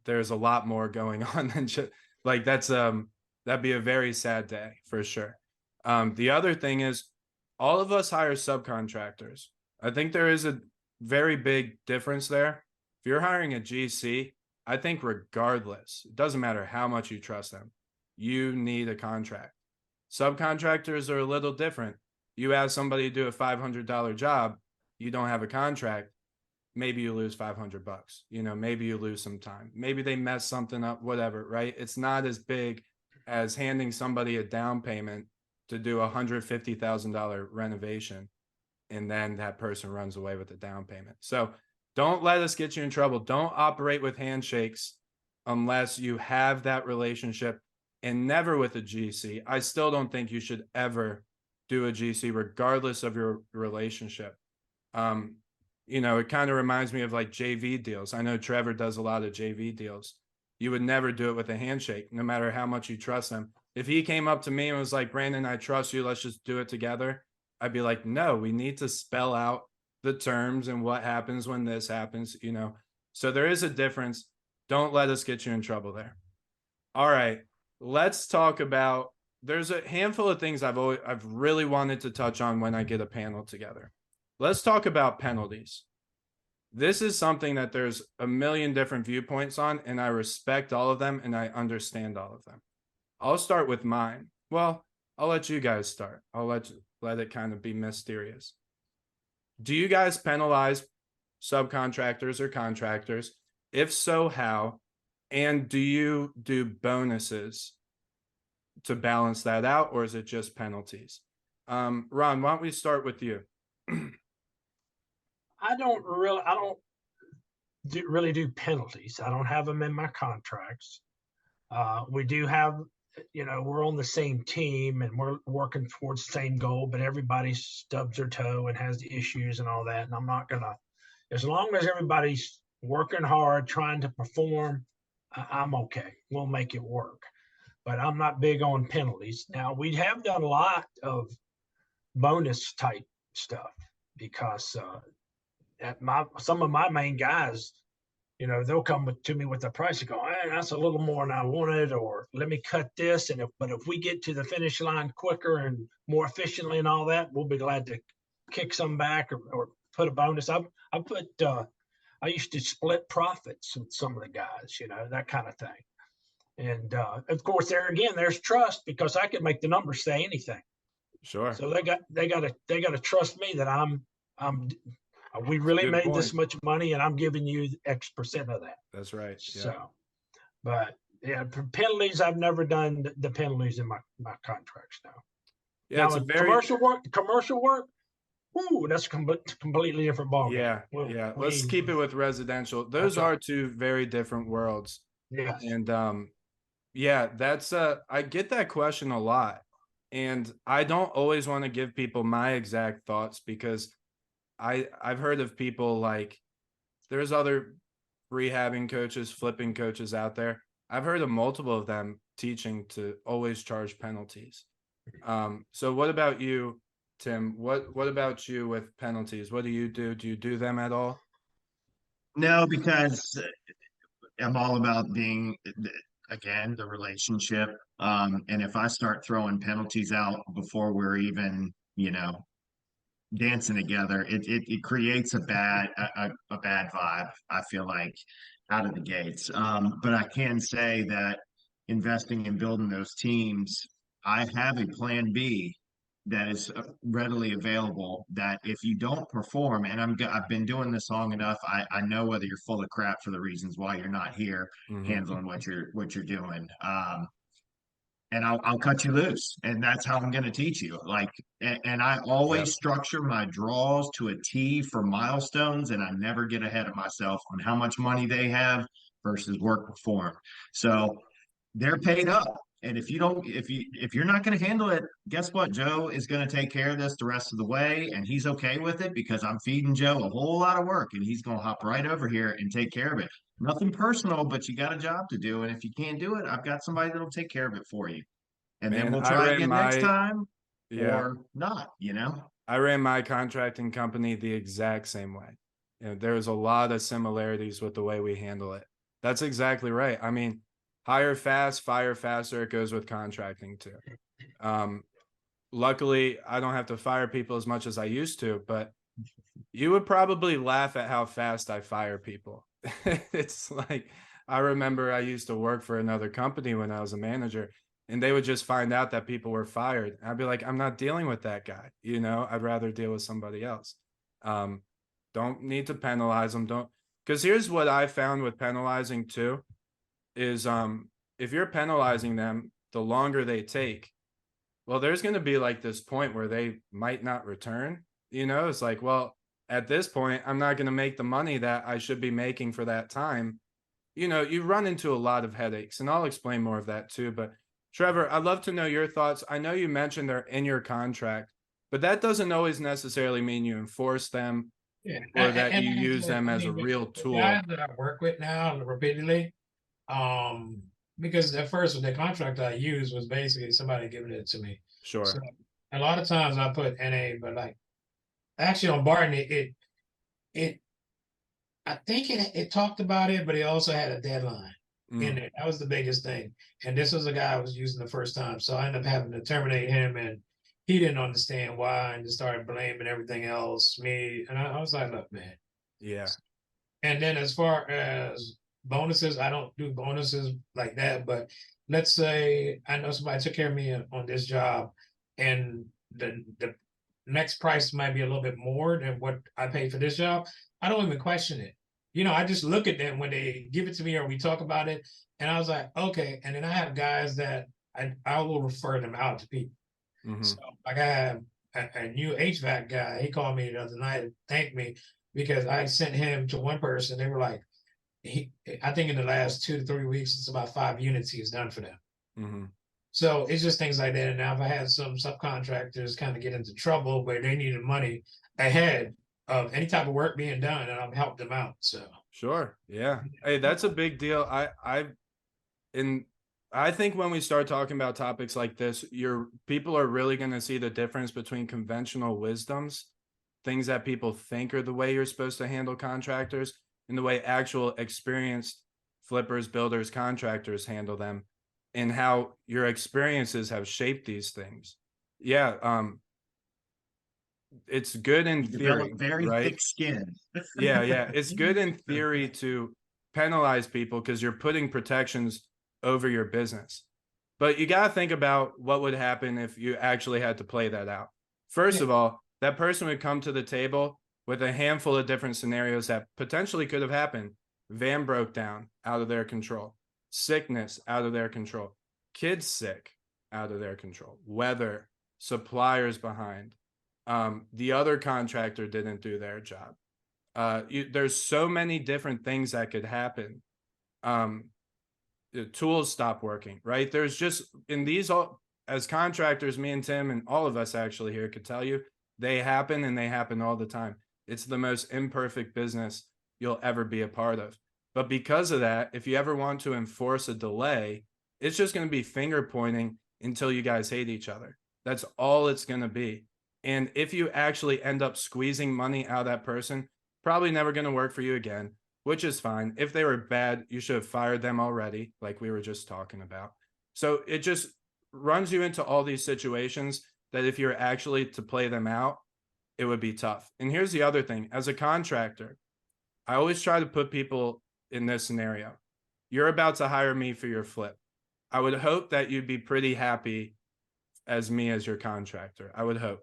there's a lot more going on than just like that'd be a very sad day for sure. The other thing is, all of us hire subcontractors. I think there is a very big difference there. If you're hiring a GC, I think regardless, it doesn't matter how much you trust them, you need a contract. Subcontractors are a little different. You ask somebody to do a $500 job, you don't have a contract, maybe you lose $500. Maybe you lose some time. Maybe they mess something up, whatever, right? It's not as big as handing somebody a down payment to do a $150,000 renovation, and then that person runs away with the down payment. So don't let us get you in trouble. Don't operate with handshakes unless you have that relationship, and never with a GC. I still don't think you should ever do a GC regardless of your relationship. It kind of reminds me of like JV deals. I know Trevor does a lot of JV deals. You would never do it with a handshake, no matter how much you trust them. If he came up to me and was like, Brandon, I trust you, let's just do it together, I'd be like, no, we need to spell out the terms and what happens when this happens, So there is a difference. Don't let us get you in trouble there. All right, let's talk about, there's a handful of things I've really wanted to touch on when I get a panel together. Let's talk about penalties. This is something that there's a million different viewpoints on, and I respect all of them and I understand all of them. I'll start with mine. Well, I'll let you guys start. I'll let it kind of be mysterious. Do you guys penalize subcontractors or contractors? If so, how? And do you do bonuses to balance that out, or is it just penalties? Ron, why don't we start with you? I don't really do penalties. I don't have them in my contracts. We do have we're on the same team and we're working towards the same goal, but everybody stubs their toe and has issues and all that. And I'm not gonna, as long as everybody's working hard, trying to perform, I'm okay. We'll make it work. But I'm not big on penalties. Now, we have done a lot of bonus type stuff because some of my main guys, they'll come to me with the price and go, hey, that's a little more than I wanted, or let me cut this. But if we get to the finish line quicker and more efficiently and all that, we'll be glad to kick some back or put a bonus. I used to split profits with some of the guys, that kind of thing. And of course, there's trust, because I can make the numbers say anything. Sure. So they got to trust me that we really Good made point. this much money, and I'm giving you X% of that. That's right. Yeah. So, but yeah, for penalties, I've never done the penalties in my contracts now. Yeah, Now, it's a very commercial work. Ooh, that's a completely different ballgame. Yeah. Let's keep it with residential. Those are two very different worlds. Yes. And that's I get that question a lot, and I don't always want to give people my exact thoughts, because I've heard of people like, there's other rehabbing coaches, flipping coaches out there. I've heard of multiple of them teaching to always charge penalties. So what about you, Tim? What about you with penalties? What do you do? Do you do them at all? No, because I'm all about being, again, the relationship. And if I start throwing penalties out before we're even, dancing together, it creates a bad vibe, I feel like, out of the gates. But I can say that investing in building those teams, I have a plan B that is readily available, that if you don't perform, and I've been doing this long enough, I know whether you're full of crap for the reasons why you're not here handling what you're doing. And I'll cut you loose, and that's how I'm going to teach you. And I always structure my draws to a T for milestones, and I never get ahead of myself on how much money they have versus work performed. So they're paid up. And if you're not going to handle it, guess what? Joe is going to take care of this the rest of the way, and he's okay with it, because I'm feeding Joe a whole lot of work, and he's going to hop right over here and take care of it. Nothing personal, but you got a job to do, and if you can't do it, I've got somebody that'll take care of it for you. And then we'll try again next time, or not. I ran my contracting company the exact same way. There's a lot of similarities with the way we handle it. That's exactly right. I mean, hire fast, fire faster. It goes with contracting too. Luckily, I don't have to fire people as much as I used to, but you would probably laugh at how fast I fire people. It's like, I remember I used to work for another company when I was a manager, and they would just find out that people were fired. I'd be like, I'm not dealing with that guy. I'd rather deal with somebody else. Don't need to penalize them. Because here's what I found with penalizing too, is if you're penalizing them, the longer they take, well, there's going to be like this point where they might not return. It's like, well, at this point, I'm not going to make the money that I should be making for that time. You run into a lot of headaches, and I'll explain more of that too. But Trevor, I'd love to know your thoughts. I know you mentioned they're in your contract, but that doesn't always necessarily mean you enforce them or that you use them as a real tool. The guys that I work with now repeatedly, because at first with the contract I used was basically somebody giving it to me. Sure. So a lot of times I put NA, but actually on Barton, I think it talked about it, but it also had a deadline in it. That was the biggest thing. And this was a guy I was using the first time. So I ended up having to terminate him, and he didn't understand why, and just started blaming everything else, me. And I was like, look, man. Yeah. And then as far as bonuses, I don't do bonuses like that. But let's say I know somebody took care of me on this job, and the next price might be a little bit more than what I paid for this job. I don't even question it. I just look at them when they give it to me or we talk about it. And I was like, okay. And then I have guys that I will refer them out to people. So like I have a new HVAC guy. He called me the other night and thanked me because I sent him to one person. They were like, I think in the last 2 to 3 weeks, it's about 5 units he's done for them. So it's just things like that. And now if I had some subcontractors kind of get into trouble where they needed money ahead of any type of work being done, and I've helped them out. So Sure. Yeah. Hey, that's a big deal. I think when we start talking about topics like this, people are really going to see the difference between conventional wisdoms, things that people think are the way you're supposed to handle contractors, and the way actual experienced flippers, builders, contractors handle them, and how your experiences have shaped these things. Yeah. It's good in You theory, develop very right? thick skin. Yeah. It's good in theory to penalize people because you're putting protections over your business. But you got to think about what would happen if you actually had to play that out. First of all, that person would come to the table with a handful of different scenarios that potentially could have happened. Van broke down, out of their control. Sickness, out of their control. Kids sick, out of their control. Weather, suppliers behind. The other contractor didn't do their job. There's so many different things that could happen. The tools stop working, right? There's just in these all as contractors, me and Tim and all of us actually here could tell you they happen, and they happen all the time. It's the most imperfect business you'll ever be a part of. But because of that, if you ever want to enforce a delay, it's just going to be finger pointing until you guys hate each other. That's all it's going to be. And if you actually end up squeezing money out of that person, probably never going to work for you again, which is fine. If they were bad, you should have fired them already, like we were just talking about. So it just runs you into all these situations that if you're actually to play them out, it would be tough. And here's the other thing. As a contractor, I always try to put people in this scenario. You're about to hire me for your flip. I would hope that you'd be pretty happy as me as your contractor. I would hope.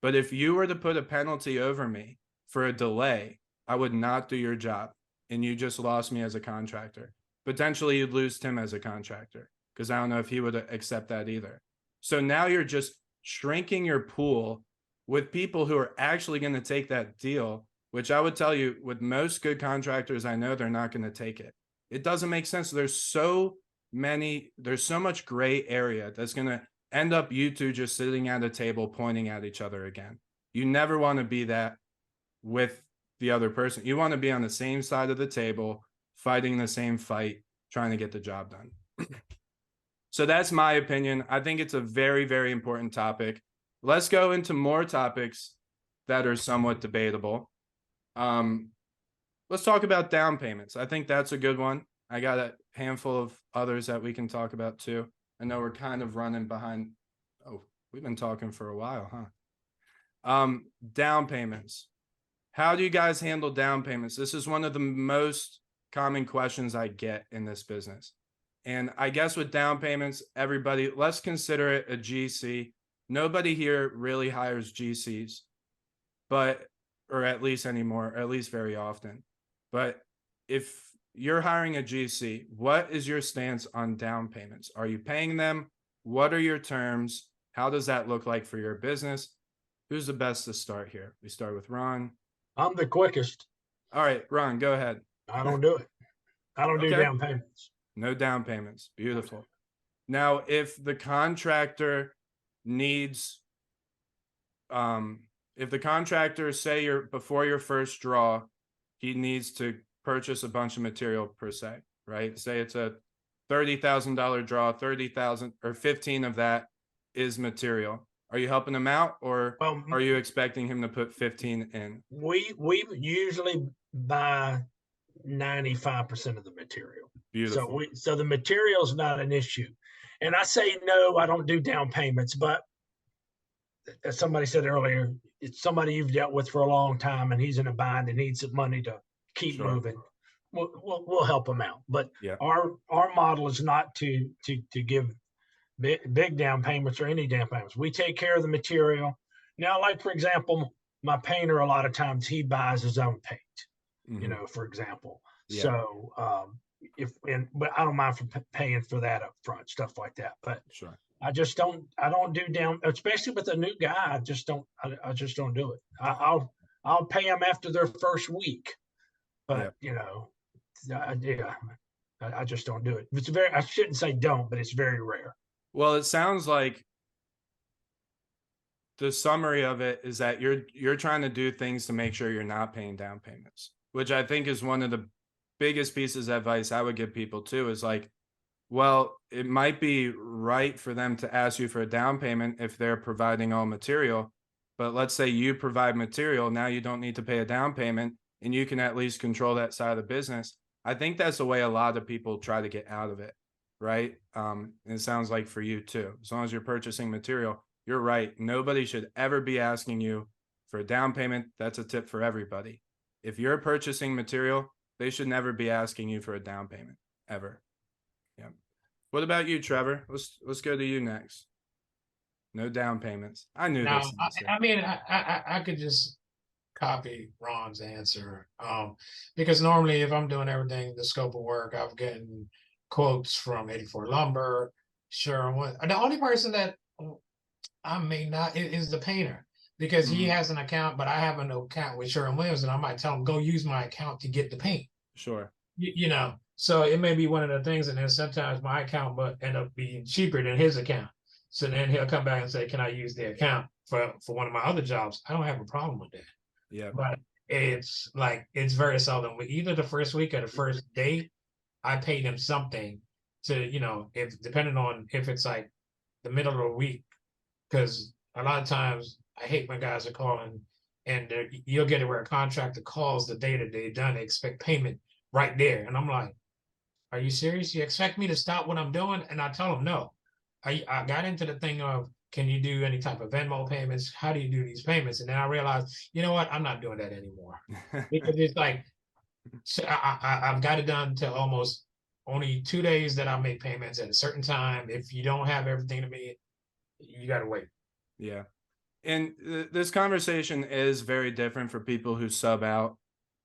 But if you were to put a penalty over me for a delay, I would not do your job, and you just lost me as a contractor. Potentially you'd lose Tim as a contractor, because I don't know if he would accept that either. So now you're just shrinking your pool with people who are actually going to take that deal, which I would tell you with most good contractors I know, they're not going to take it. It doesn't make sense. There's so much gray area that's going to end up you two just sitting at a table pointing at each other again. You never want to be that with the other person. You want to be on the same side of the table, fighting the same fight, trying to get the job done. So that's my opinion. I think it's a very, very important topic. Let's go into more topics that are somewhat debatable. Let's talk about down payments. I think that's a good one. I got a handful of others that we can talk about too. I know we're kind of running behind. Oh, we've been talking for a while, huh? Down payments. How do you guys handle down payments? This is one of the most common questions I get in this business. And I guess with down payments, everybody, let's consider it a GC. Nobody here really hires GCs, or at least anymore, or at least very often. But if you're hiring a GC, what is your stance on down payments? Are you paying them? What are your terms? How does that look like for your business? Who's the best to start here? We start with Ron. I'm the quickest. All right, Ron, go ahead. I don't do it. I don't do down payments. No down payments. Beautiful. Now, if the contractor needs, if the contractor, say before your first draw, he needs to purchase a bunch of material per se, right? Say it's a $30,000 draw, 30,000 or 15 of that is material. Are you helping him out, or are you expecting him to put 15 in? We usually buy 95% of the material. Beautiful. So the material is not an issue. And I say, no, I don't do down payments, but as somebody said earlier, it's somebody you've dealt with for a long time and he's in a bind and needs some money to keep moving. We'll help him out. But our model is not to give big down payments or any down payments. We take care of the material. Now, like, for example, my painter, a lot of times he buys his own paint, for example. So but I don't mind for paying for that up front, stuff like that. But I don't do down, especially with a new guy. I just don't do it. I'll pay them after their first week, but I just don't do it. I shouldn't say don't, but it's very rare. Well, it sounds like the summary of it is that you're trying to do things to make sure you're not paying down payments, which I think is one of the biggest pieces of advice I would give people too, is like, well, it might be right for them to ask you for a down payment if they're providing all material, but let's say you provide material, now you don't need to pay a down payment and you can at least control that side of the business. I think that's the way a lot of people try to get out of it, right? It sounds like for you too. As long as you're purchasing material, you're right. Nobody should ever be asking you for a down payment. That's a tip for everybody. If you're purchasing material, they should never be asking you for a down payment ever. Yeah. What about you, Trevor? Let's go to you next. No down payments. I knew Now, this answer. I mean, I could just copy Ron's answer. Because normally if I'm doing everything, the scope of work, I've gotten quotes from 84 Lumber, Sherwin. The only person that I may not is the painter, because he has an account, but I have an account with Sherwin Williams, and I might tell him, go use my account to get the paint. Sure. You know, so it may be one of the things, and then sometimes my account will end up being cheaper than his account. So then he'll come back and say, can I use the account for one of my other jobs? I don't have a problem with that. Yeah. But it's like, it's very seldom. Either the first week or the first day, I paid him something to, you know, if depending on if it's like the middle of the week, because a lot of times I hate when guys are calling and you'll get it where a contractor calls the day that they're done, they expect payment right there. And I'm like, are you serious? You expect me to stop what I'm doing? And I tell them no. I got into the thing of, can you do any type of Venmo payments? How do you do these payments? And then I realized, you know what? I'm not doing that anymore. Because it's like, so I've got it done to almost only 2 days that I make payments at a certain time. If you don't have everything to me, you got to wait. Yeah. And this conversation is very different for people who sub out.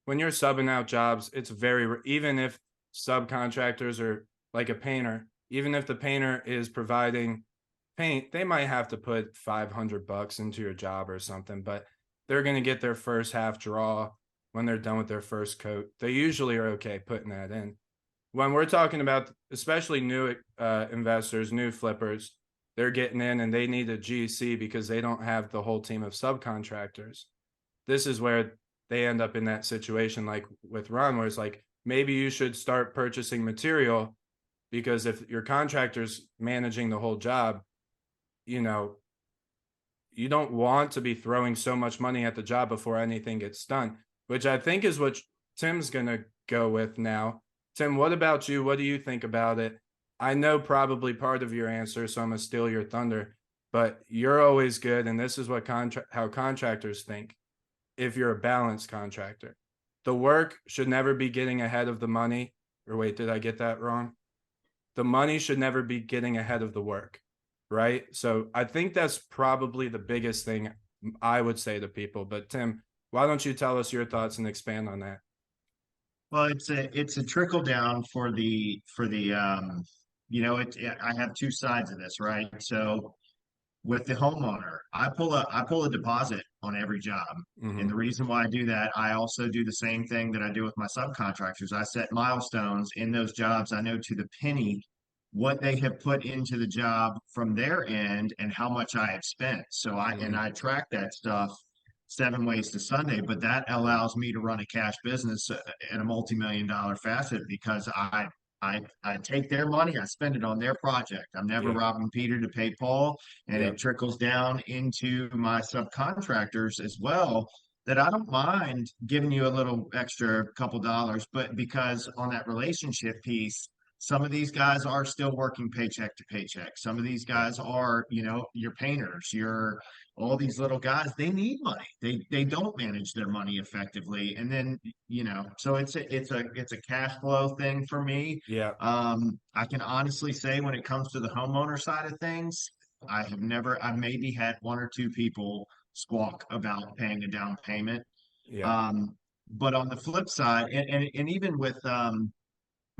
When you're subbing out jobs, it's very, even if subcontractors are like a painter, even if the painter is providing paint, they might have to put $500 into your job or something, but they're going to get their first half draw when they're done with their first coat. They usually are okay putting that in. When we're talking about, especially new investors, new flippers, they're getting in and they need a GC because they don't have the whole team of subcontractors. This is where they end up in that situation like with Ron, where it's like, maybe you should start purchasing material, because if your contractor's managing the whole job, you know, you don't want to be throwing so much money at the job before anything gets done, which I think is what Tim's going to go with now. Tim, what about you? What do you think about it? I know probably part of your answer, so I'm going to steal your thunder, but you're always good. And this is what how contractors think. If you're a balanced contractor, the work should never be getting ahead of the money. Or wait, did I get that wrong? The money should never be getting ahead of the work, right? So I think that's probably the biggest thing I would say to people. But Tim, why don't you tell us your thoughts and expand on that? Well, it's a trickle down for the you know, I have two sides of this, right? So with the homeowner, I pull a deposit on every job. And the reason why I do that, I also do the same thing that I do with my subcontractors. I set milestones in those jobs. I know to the penny what they have put into the job from their end and how much I have spent. So I track that stuff 7 ways to Sunday, but that allows me to run a cash business in a multi-million-dollar facet, because I take their money, I spend it on their project. I'm never robbing Peter to pay Paul, and it trickles down into my subcontractors as well. That I don't mind giving you a little extra couple dollars, but because on that relationship piece, some of these guys are still working paycheck to paycheck. Some of these guys are, you know, your painters, your all these little guys, they need money. They don't manage their money effectively. And then, you know, so it's a cash flow thing for me. Yeah. I can honestly say when it comes to the homeowner side of things, I maybe had 1 or 2 people squawk about paying a down payment. Yeah. But on the flip side, and even with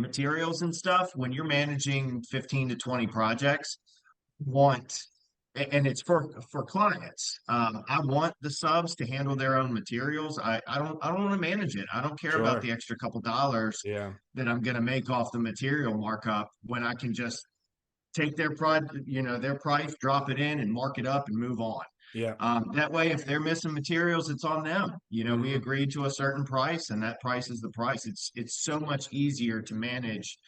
materials and stuff, when you're managing 15 to 20 projects, and it's for clients. I want the subs to handle their own materials. I don't want to manage it. I don't care about the extra couple dollars Yeah. that I'm going to make off the material markup when I can just take their their price, drop it in and mark it up and move on. Yeah. That way, if they're missing materials, it's on them. We Mhm. agreed to a certain price, and that price is the price. It's so much easier to manage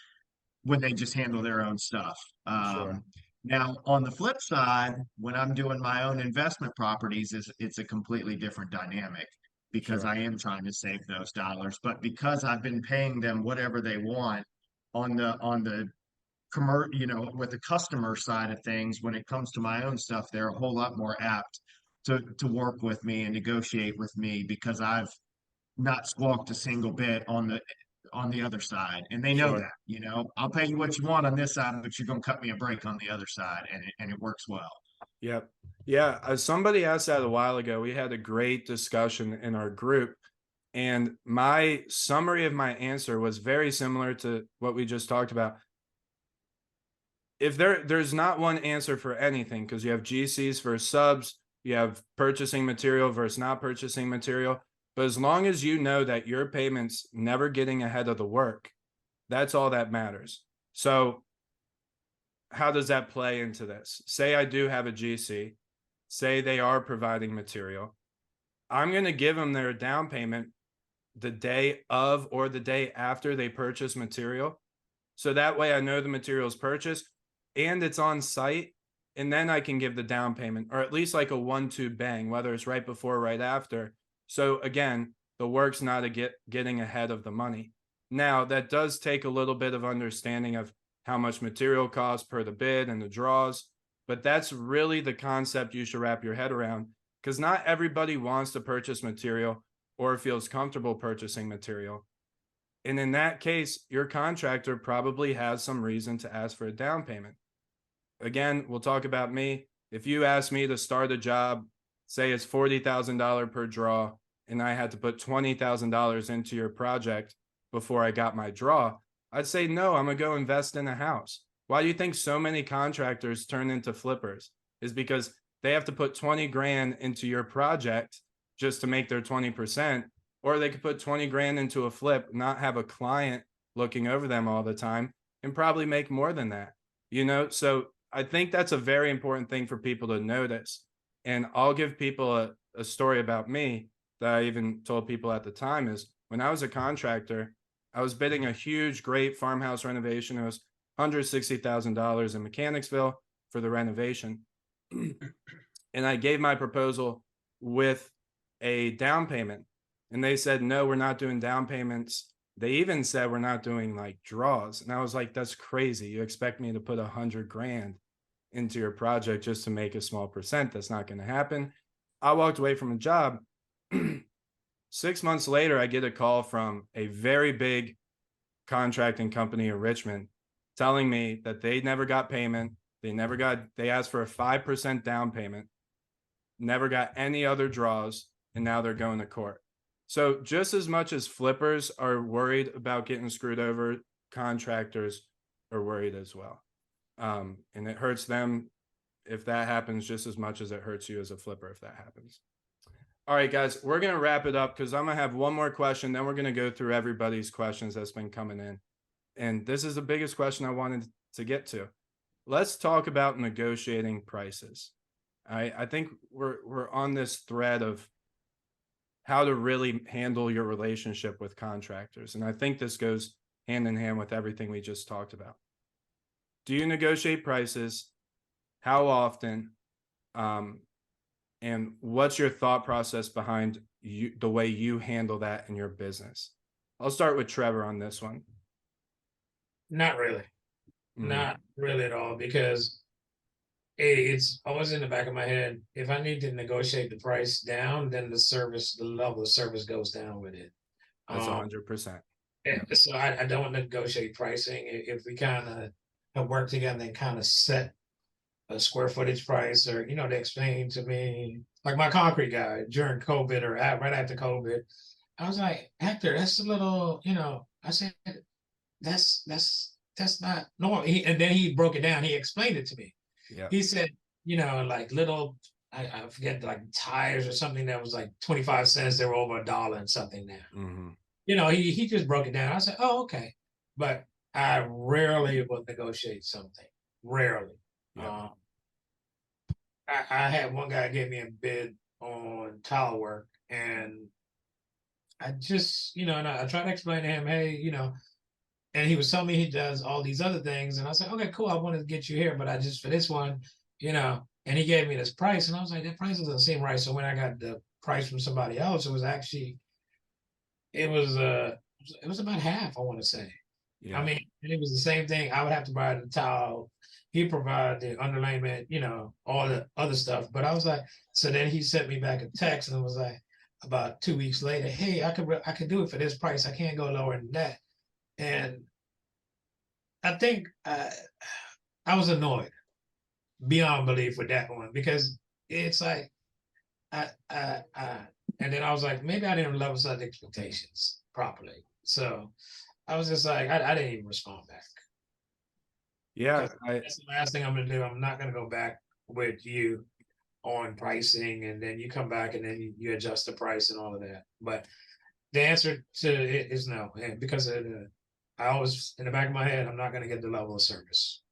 when they just handle their own stuff. Sure. Now, on the flip side, when I'm doing my own investment properties, it's a completely different dynamic because Sure. I am trying to save those dollars. But because I've been paying them whatever they want on the with the customer side of things, when it comes to my own stuff, they're a whole lot more apt to work with me and negotiate with me because I've not squawked a single bit on the other side, and they know Sure. that. I'll pay you what you want on this side, but you're gonna cut me a break on the other side, and it works well. Yep. Yeah. Somebody asked that a while ago. We had a great discussion in our group, and my summary of my answer was very similar to what we just talked about. If there's not one answer for anything, because you have GCs versus subs, you have purchasing material versus not purchasing material. But as long as you know that your payment's never getting ahead of the work, that's all that matters. So how does that play into this? Say I do have a GC, say they are providing material. I'm going to give them their down payment the day of or the day after they purchase material. So that way I know the material is purchased and it's on site. And then I can give the down payment, or at least like a 1-2 bang, whether it's right before or right after. So again, the work's not getting ahead of the money. Now, that does take a little bit of understanding of how much material costs per the bid and the draws, but that's really the concept you should wrap your head around, because not everybody wants to purchase material or feels comfortable purchasing material. And in that case, your contractor probably has some reason to ask for a down payment. Again, we'll talk about me. If you ask me to start a job, say it's $40,000 per draw, and I had to put $20,000 into your project before I got my draw, I'd say, no, I'm going to go invest in a house. Why do you think so many contractors turn into flippers? Is because they have to put 20 grand into your project just to make their 20%, or they could put 20 grand into a flip, not have a client looking over them all the time, and probably make more than that. So I think that's a very important thing for people to notice. And I'll give people a story about me that I even told people at the time is when I was a contractor, I was bidding a huge, great farmhouse renovation. It was $160,000 in Mechanicsville for the renovation. And I gave my proposal with a down payment. And they said, no, we're not doing down payments. They even said we're not doing like draws. And I was like, that's crazy. You expect me to put 100 grand into your project just to make a small percent? That's not going to happen. I walked away from a job. 6 months later, I get a call from a very big contracting company in Richmond telling me that they never got payment. They asked for a 5% down payment, never got any other draws, and now they're going to court. So just as much as flippers are worried about getting screwed over, contractors are worried as well. And it hurts them if that happens just as much as it hurts you as a flipper if that happens. All right, guys, we're going to wrap it up because I'm going to have one more question. Then we're going to go through everybody's questions that's been coming in. And this is the biggest question I wanted to get to. Let's talk about negotiating prices. I think we're on this thread of how to really handle your relationship with contractors. And I think this goes hand in hand with everything we just talked about. Do you negotiate prices? How often? And what's your thought process behind the way you handle that in your business? I'll start with Trevor on this one. Not really. Not really at all, because it's always in the back of my head. If I need to negotiate the price down, then the level of service goes down with it. That's 100%. So I don't negotiate pricing. If we kind of have worked together and kind of set a square footage price, or they explain to me, like my concrete guy during COVID or right after COVID, I was like, Hector, that's a little, I said, that's not normal. And then he broke it down. He explained it to me. Yeah. He said, like little, I forget, like tires or something that was like 25 cents. They were over $1 and something now. Mm-hmm. He just broke it down. I said, oh, okay. But I rarely will negotiate something. rarely. Yeah. I had one guy give me a bid on tile work, and I just, and I tried to explain to him, hey, and he was telling me he does all these other things, and I was like, okay, cool, I wanted to get you here, but I just for this one, and he gave me this price, and I was like, that price doesn't seem right. So when I got the price from somebody else, it was about half, I want to say. Yeah. I mean, and it was the same thing. I would have to buy the tile. He provided the underlayment, all the other stuff. But I was like, so then he sent me back a text and it was like about 2 weeks later, hey, I could do it for this price. I can't go lower than that. And I think I was annoyed beyond belief with that one because it's like and then I was like, maybe I didn't level set the expectations properly. So I was just like, I didn't even respond back. Yeah. That's the last thing I'm gonna do. I'm not gonna go back with you on pricing, and then you come back and then you adjust the price and all of that. But the answer to it is no, because I always in the back of my head, I'm not gonna get the level of service.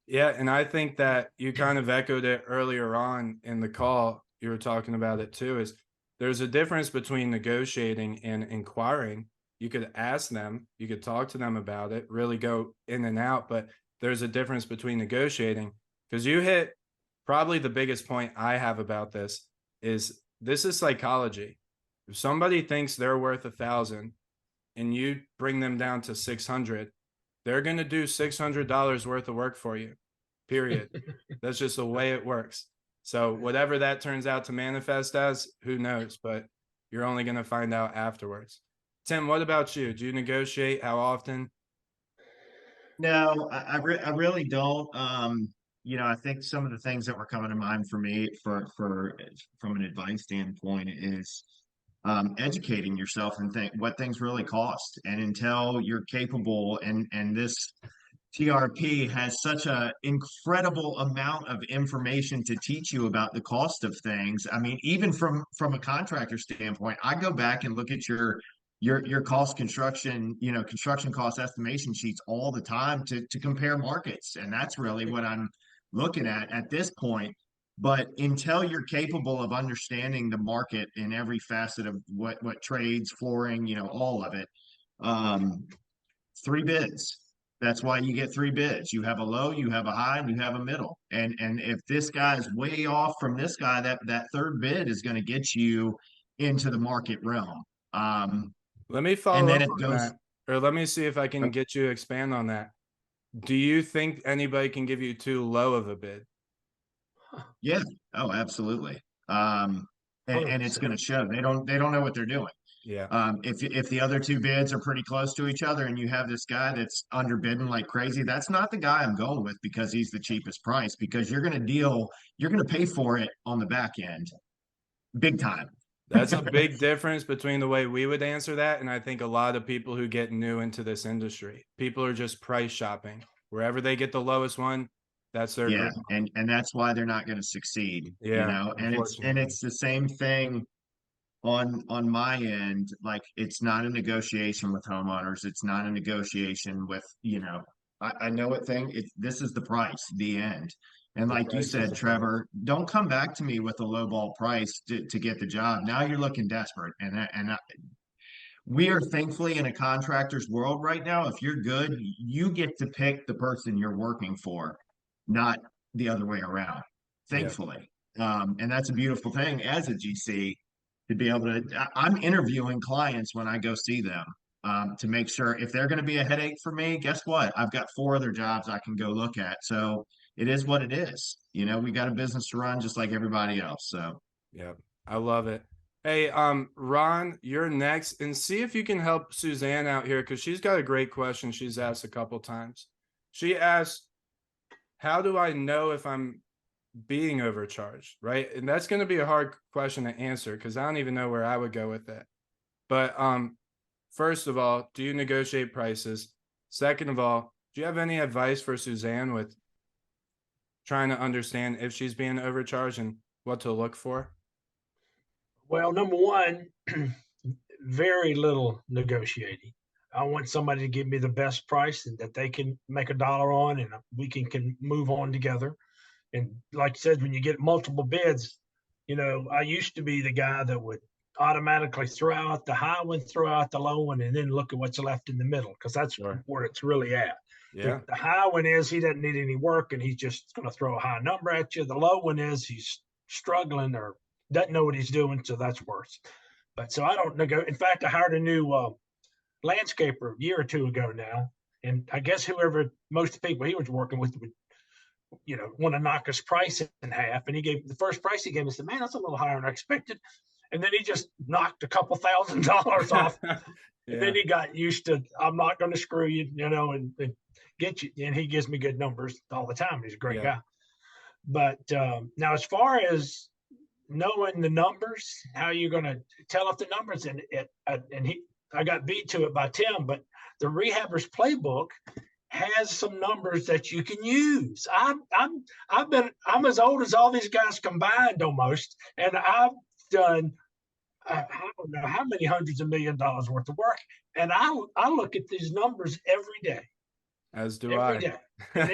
Yeah, and I think that you kind of echoed it earlier on in the call. You were talking about it too, is there's a difference between negotiating and inquiring. You could ask them, you could talk to them about it, really go in and out, but there's a difference between negotiating, because you hit probably the biggest point I have about this is psychology. If somebody thinks they're worth 1,000 and you bring them down to 600, they're going to do $600 worth of work for you, period. That's just the way it works. So whatever that turns out to manifest as, who knows, but you're only going to find out afterwards. Tim, what about you? Do you negotiate? How often? No, I really don't. I think some of the things that were coming to mind for me from an advice standpoint is educating yourself and think what things really cost. And until you're capable, and this TRP has such a incredible amount of information to teach you about the cost of things. I mean, even from a contractor standpoint, I go back and look at your cost construction cost estimation sheets all the time to compare markets. And that's really what I'm looking at this point. But until you're capable of understanding the market in every facet of what trades, flooring, all of it, 3 bids. That's why you get 3 bids. You have a low, you have a high, and you have a middle. And if this guy's way off from this guy, that third bid is going to get you into the market realm. Let me follow up on that, or let me see if I can get you to expand on that. Do you think anybody can give you too low of a bid? Yeah. Oh, absolutely. And it's going to show. They don't know what they're doing. Yeah. If the other 2 bids are pretty close to each other and you have this guy that's underbidding like crazy, that's not the guy I'm going with because he's the cheapest price, because you're going to pay for it on the back end big time. That's a big difference between the way we would answer that. And I think a lot of people who get new into this industry, people are just price shopping. Wherever they get the lowest one, that's their yeah, groove. and that's why they're not going to succeed. Yeah, And it's the same thing on my end. Like, it's not a negotiation with homeowners. It's not a negotiation with, I know it thing. This is the price, the end. And like you said, Trevor, don't come back to me with a lowball price to get the job. Now you're looking desperate. We are thankfully in a contractor's world right now. If you're good, you get to pick the person you're working for, not the other way around, thankfully. And that's a beautiful thing as a GC to be able to. I'm interviewing clients when I go see them to make sure if they're going to be a headache for me, guess what? I've got 4 other jobs I can go look at. So it is what it is. We got a business to run just like everybody else. So yeah, I love it. Hey, Ron, you're next, and see if you can help Suzanne out here, because she's got a great question she's asked a couple times. She asked, how do I know if I'm being overcharged, right? And that's going to be a hard question to answer because I don't even know where I would go with it. But first of all, do you negotiate prices? Second of all, do you have any advice for Suzanne with trying to understand if she's being overcharged and what to look for? Well, number one, very little negotiating. I want somebody to give me the best price and that they can make $1 on, and we can move on together. And like I said, when you get multiple bids, I used to be the guy that would automatically throw out the high one, throw out the low one, and then look at what's left in the middle, because that's Sure. where it's really at. Yeah. The high one is he doesn't need any work and he's just going to throw a high number at you. The low one is he's struggling or doesn't know what he's doing, so that's worse. But so I don't know. In fact, I hired a new landscaper a year or two ago now, and I guess most of the people he was working with would want to knock his price in half. And he gave the first price he gave me, said, "Man, that's a little higher than I expected." And then he just knocked a couple $1,000s off. Yeah. And then he got used to, I'm not going to screw you, and get you. And he gives me good numbers all the time. He's a great guy. But now, as far as knowing the numbers, how you're going to tell up the numbers, I got beat to it by Tim, but the Rehabber's Playbook has some numbers that you can use. I'm as old as all these guys combined almost, and I've done I don't know how many hundreds of $1 million worth of work, and I look at these numbers every day. As do every I. Day. And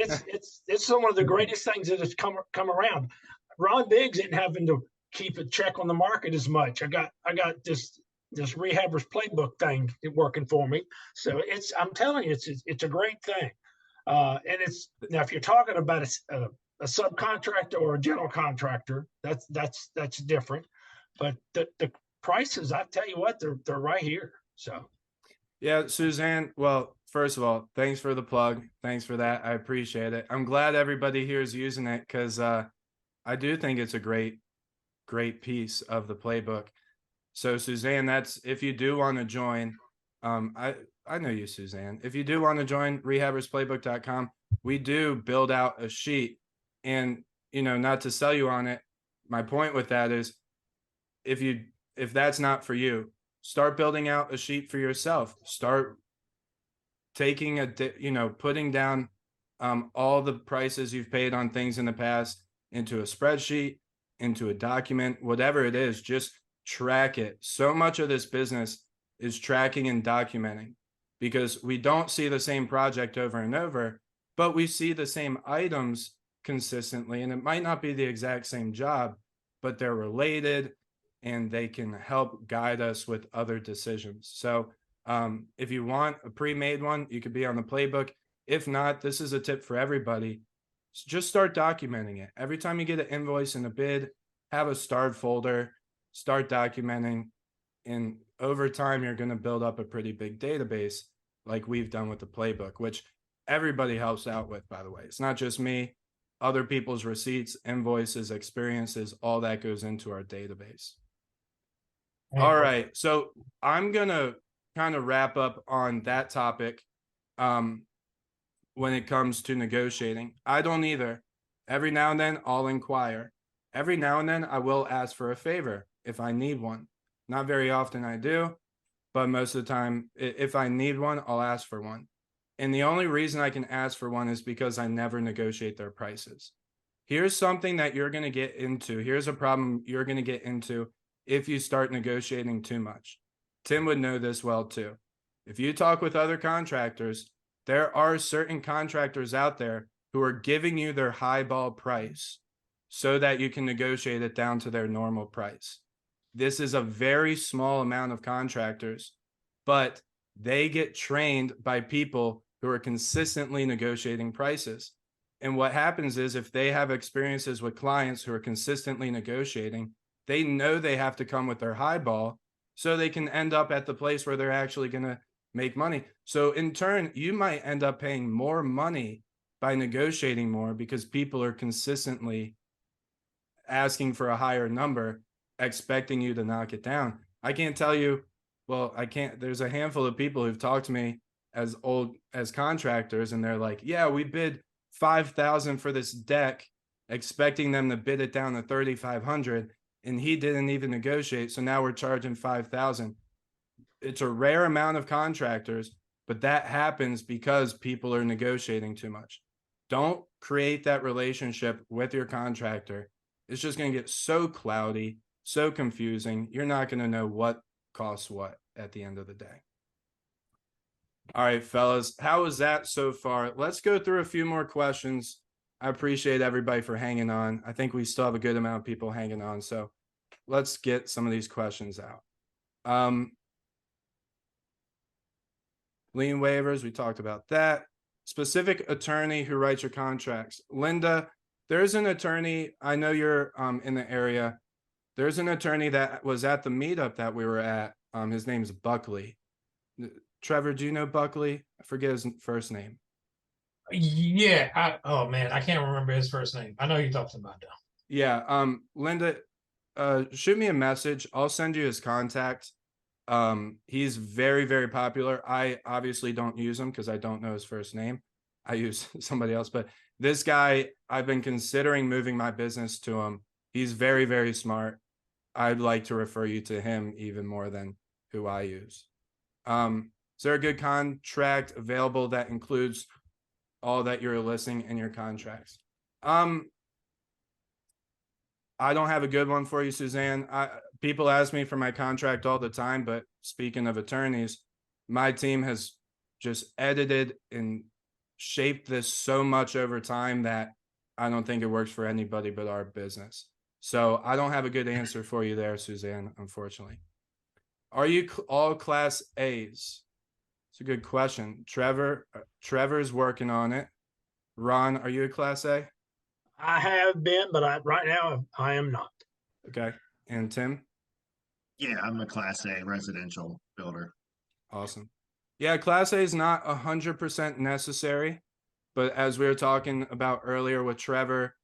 it's some of the greatest things that has come around. Ron Biggs isn't having to keep a check on the market as much. I got this Rehabber's Playbook thing working for me. So I'm telling you, it's a great thing. And it's now, if you're talking about a subcontractor or a general contractor, that's different. But the prices, I tell you what, they're right here. So yeah, Suzanne, well, first of all, thanks for the plug. Thanks for that. I appreciate it. I'm glad everybody here is using it, because I do think it's a great piece of the playbook. So Suzanne, that's, if you do want to join, I know you, Suzanne. If you do want to join rehabbersplaybook.com, we do build out a sheet. And, not to sell you on it, my point with that is, if that's not for you, start building out a sheet for yourself. Start taking putting down all the prices you've paid on things in the past into a spreadsheet, into a document, whatever it is. Just track it. So much of this business is tracking and documenting, because we don't see the same project over and over, but we see the same items consistently. And it might not be the exact same job, but they're related and they can help guide us with other decisions. So if you want a pre-made one, you could be on the playbook. If not, this is a tip for everybody. Just start documenting it. Every time you get an invoice and a bid, have a starred folder, start documenting. And over time, you're going to build up a pretty big database, like we've done with the playbook, which everybody helps out with, by the way. It's not just me. Other people's receipts, invoices, experiences, all that goes into our database. All right. So I'm going to kind of wrap up on that topic. When it comes to negotiating, I don't either. Every now and then I'll inquire. Every now and then I will ask for a favor if I need one. Not very often I do, but most of the time, if I need one, I'll ask for one. And the only reason I can ask for one is because I never negotiate their prices. Here's something that you're going to get into. Here's a problem you're going to get into if you start negotiating too much. Tim would know this well too. If you talk with other contractors, there are certain contractors out there who are giving you their highball price so that you can negotiate it down to their normal price. This is a very small amount of contractors, but they get trained by people who are consistently negotiating prices. And what happens is, if they have experiences with clients who are consistently negotiating, they know they have to come with their highball so they can end up at the place where they're actually going to make money. So in turn, you might end up paying more money by negotiating more, because people are consistently asking for a higher number, expecting you to knock it down. I can't tell you, well, I can't, there's a handful of people who've talked to me as old as contractors, and they're like, yeah, we bid $5,000 for this deck, expecting them to bid it down to $3,500, and he didn't even negotiate. So now we're charging $5,000. It's a rare amount of contractors, but that happens because people are negotiating too much. Don't create that relationship with your contractor. It's just going to get so cloudy, so confusing. You're not going to know what costs what at the end of the day. All right, fellas, how was that so far? Let's go through a few more questions. I appreciate everybody for hanging on. I think we still have a good amount of people hanging on, so let's get some of these questions out. Lien waivers, we talked about that. Specific attorney who writes your contracts. Linda, there's an attorney, I know you're in the area. There's an attorney that was at the meetup that we were at. His name's Buckley. Trevor, do you know Buckley? I forget his first name. Yeah, oh man, I can't remember his first name. I know you're talking about though. Yeah, Linda, shoot me a message. I'll send you his contact. He's very, very popular. I obviously don't use him because I don't know his first name. I use somebody else, but this guy, I've been considering moving my business to him. He's very, very smart. I'd like to refer you to him even more than who I use. Is there a good contract available that includes all that you're listing in your contracts? I don't have a good one for you, Suzanne. People ask me for my contract all the time, but speaking of attorneys, my team has just edited and shaped this so much over time that I don't think it works for anybody but our business. So I don't have a good answer for you there, Suzanne, unfortunately. Are you all Class A's? It's a good question. Trevor's working on it. Ron, are you a Class A? I have been, but right now I am not. Okay. And Tim? Yeah, I'm a Class A residential builder. Awesome. Yeah, Class A is not 100% necessary, but as we were talking about earlier with Trevor,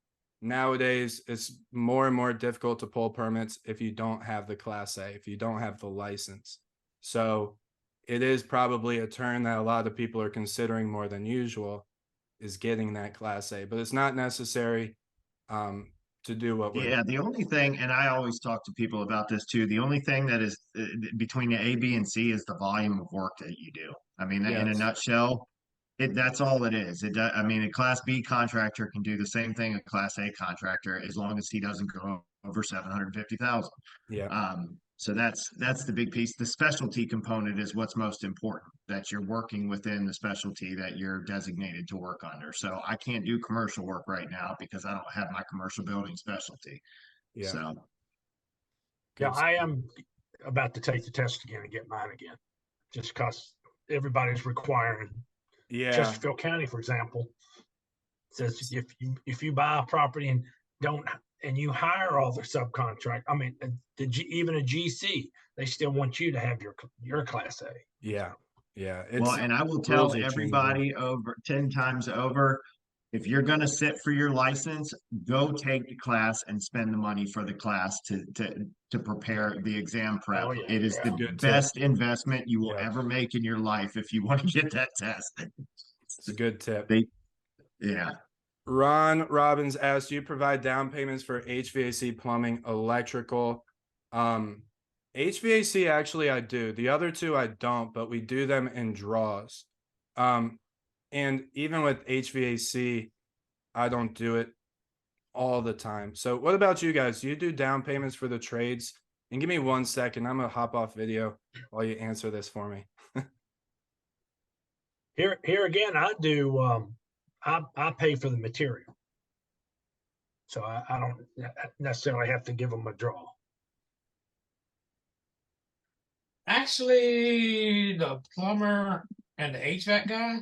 nowadays it's more and more difficult to pull permits if you don't have the Class A, if you don't have the license. So it is probably a turn that a lot of people are considering more than usual, is getting that Class A, but it's not necessary to do what we're Yeah, the only thing, and I always talk to people about this too, the only thing that is between the A, B, and C is the volume of work that you do. I mean, in a Yes. nutshell, that's all it is. I mean, a Class B contractor can do the same thing a Class A contractor as long as he doesn't go over 750,000. Yeah. So that's the big piece. The specialty component is what's most important, that you're working within the specialty that you're designated to work under. So I can't do commercial work right now because I don't have my commercial building specialty. Yeah. So Yeah, I am about to take the test again and get mine again, just because everybody's requiring. Yeah. Chesterfield County, for example, says if you buy a property and you hire all the subcontract, I mean, even a GC, they still want you to have your Class A. Yeah. Yeah. well, and I will tell everybody over 10 times over, if you're going to sit for your license, go take the class and spend the money for the class to prepare the exam prep. Oh, yeah. It is the Good best investment you will Yeah. ever make in your life if you want to get that test. It's a good tip. Yeah. Ron Robbins asked, do you provide down payments for HVAC, plumbing, electrical? HVAC, actually, I do. The other two, I don't, but we do them in draws. And even with HVAC, I don't do it all the time. So what about you guys? Do you do down payments for the trades? And give me 1 second. I'm going to hop off video while you answer this for me. Here again, I do. I pay for the material, so I don't necessarily have to give them a draw. Actually, the plumber and the HVAC guy,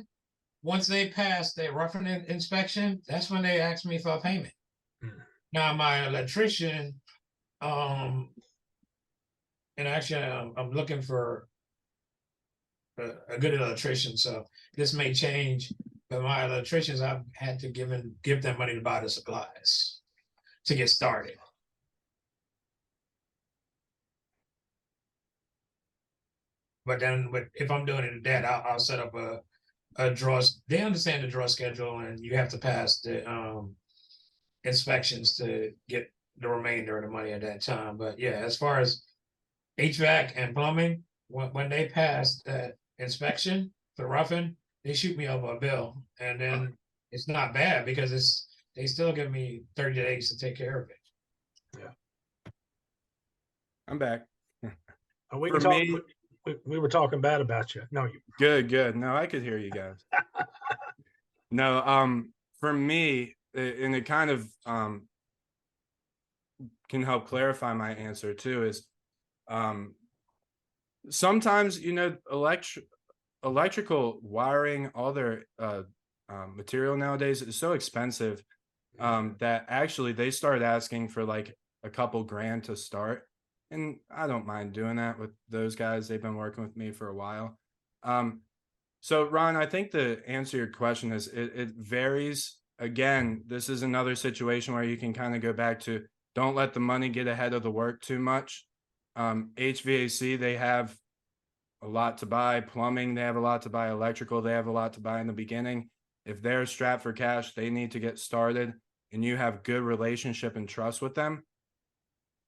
once they pass their roughing inspection, that's when they ask me for a payment. Now my electrician, and actually I'm looking for a good electrician, so this may change. But my electricians, I've had to give them money to buy the supplies to get started. But then, if I'm doing it in debt, I'll set up a draw. They understand the draw schedule, and you have to pass the inspections to get the remainder of the money at that time. But yeah, as far as HVAC and plumbing, when they pass that inspection for roughing, they shoot me over a bill, and then it's not bad because they still give me 30 days to take care of it. Yeah, I'm back. we For can talk. me, we were talking bad about you. No, you. Good. No, I could hear you guys. No, for me, and it kind of can help clarify my answer too, is sometimes, you know, electrical wiring, all their material nowadays is so expensive that actually they start asking for like a couple grand to start. And I don't mind doing that with those guys. They've been working with me for a while. So Ron, I think the answer to your question is it varies. Again, this is another situation where you can kind of go back to don't let the money get ahead of the work too much. HVAC, they have a lot to buy. Plumbing, they have a lot to buy. Electrical, they have a lot to buy in the beginning. If they're strapped for cash, they need to get started, and you have good relationship and trust with them.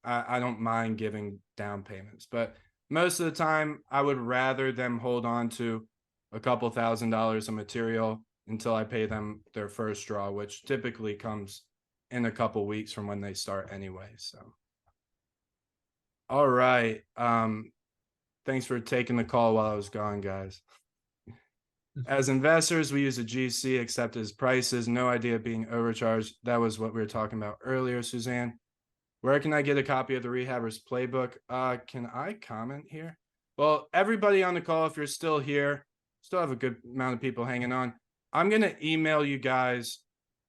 I don't mind giving down payments, but most of the time I would rather them hold on to a couple $1,000s of material until I pay them their first draw, which typically comes in a couple weeks from when they start anyway. So, all right. Thanks for taking the call while I was gone, guys. As investors, we use a GC, accept his prices, no idea of being overcharged. That was what we were talking about earlier, Suzanne. Where can I get a copy of the Rehabbers Playbook? Can I comment here? Well, everybody on the call, if you're still here, still have a good amount of people hanging on. I'm going to email you guys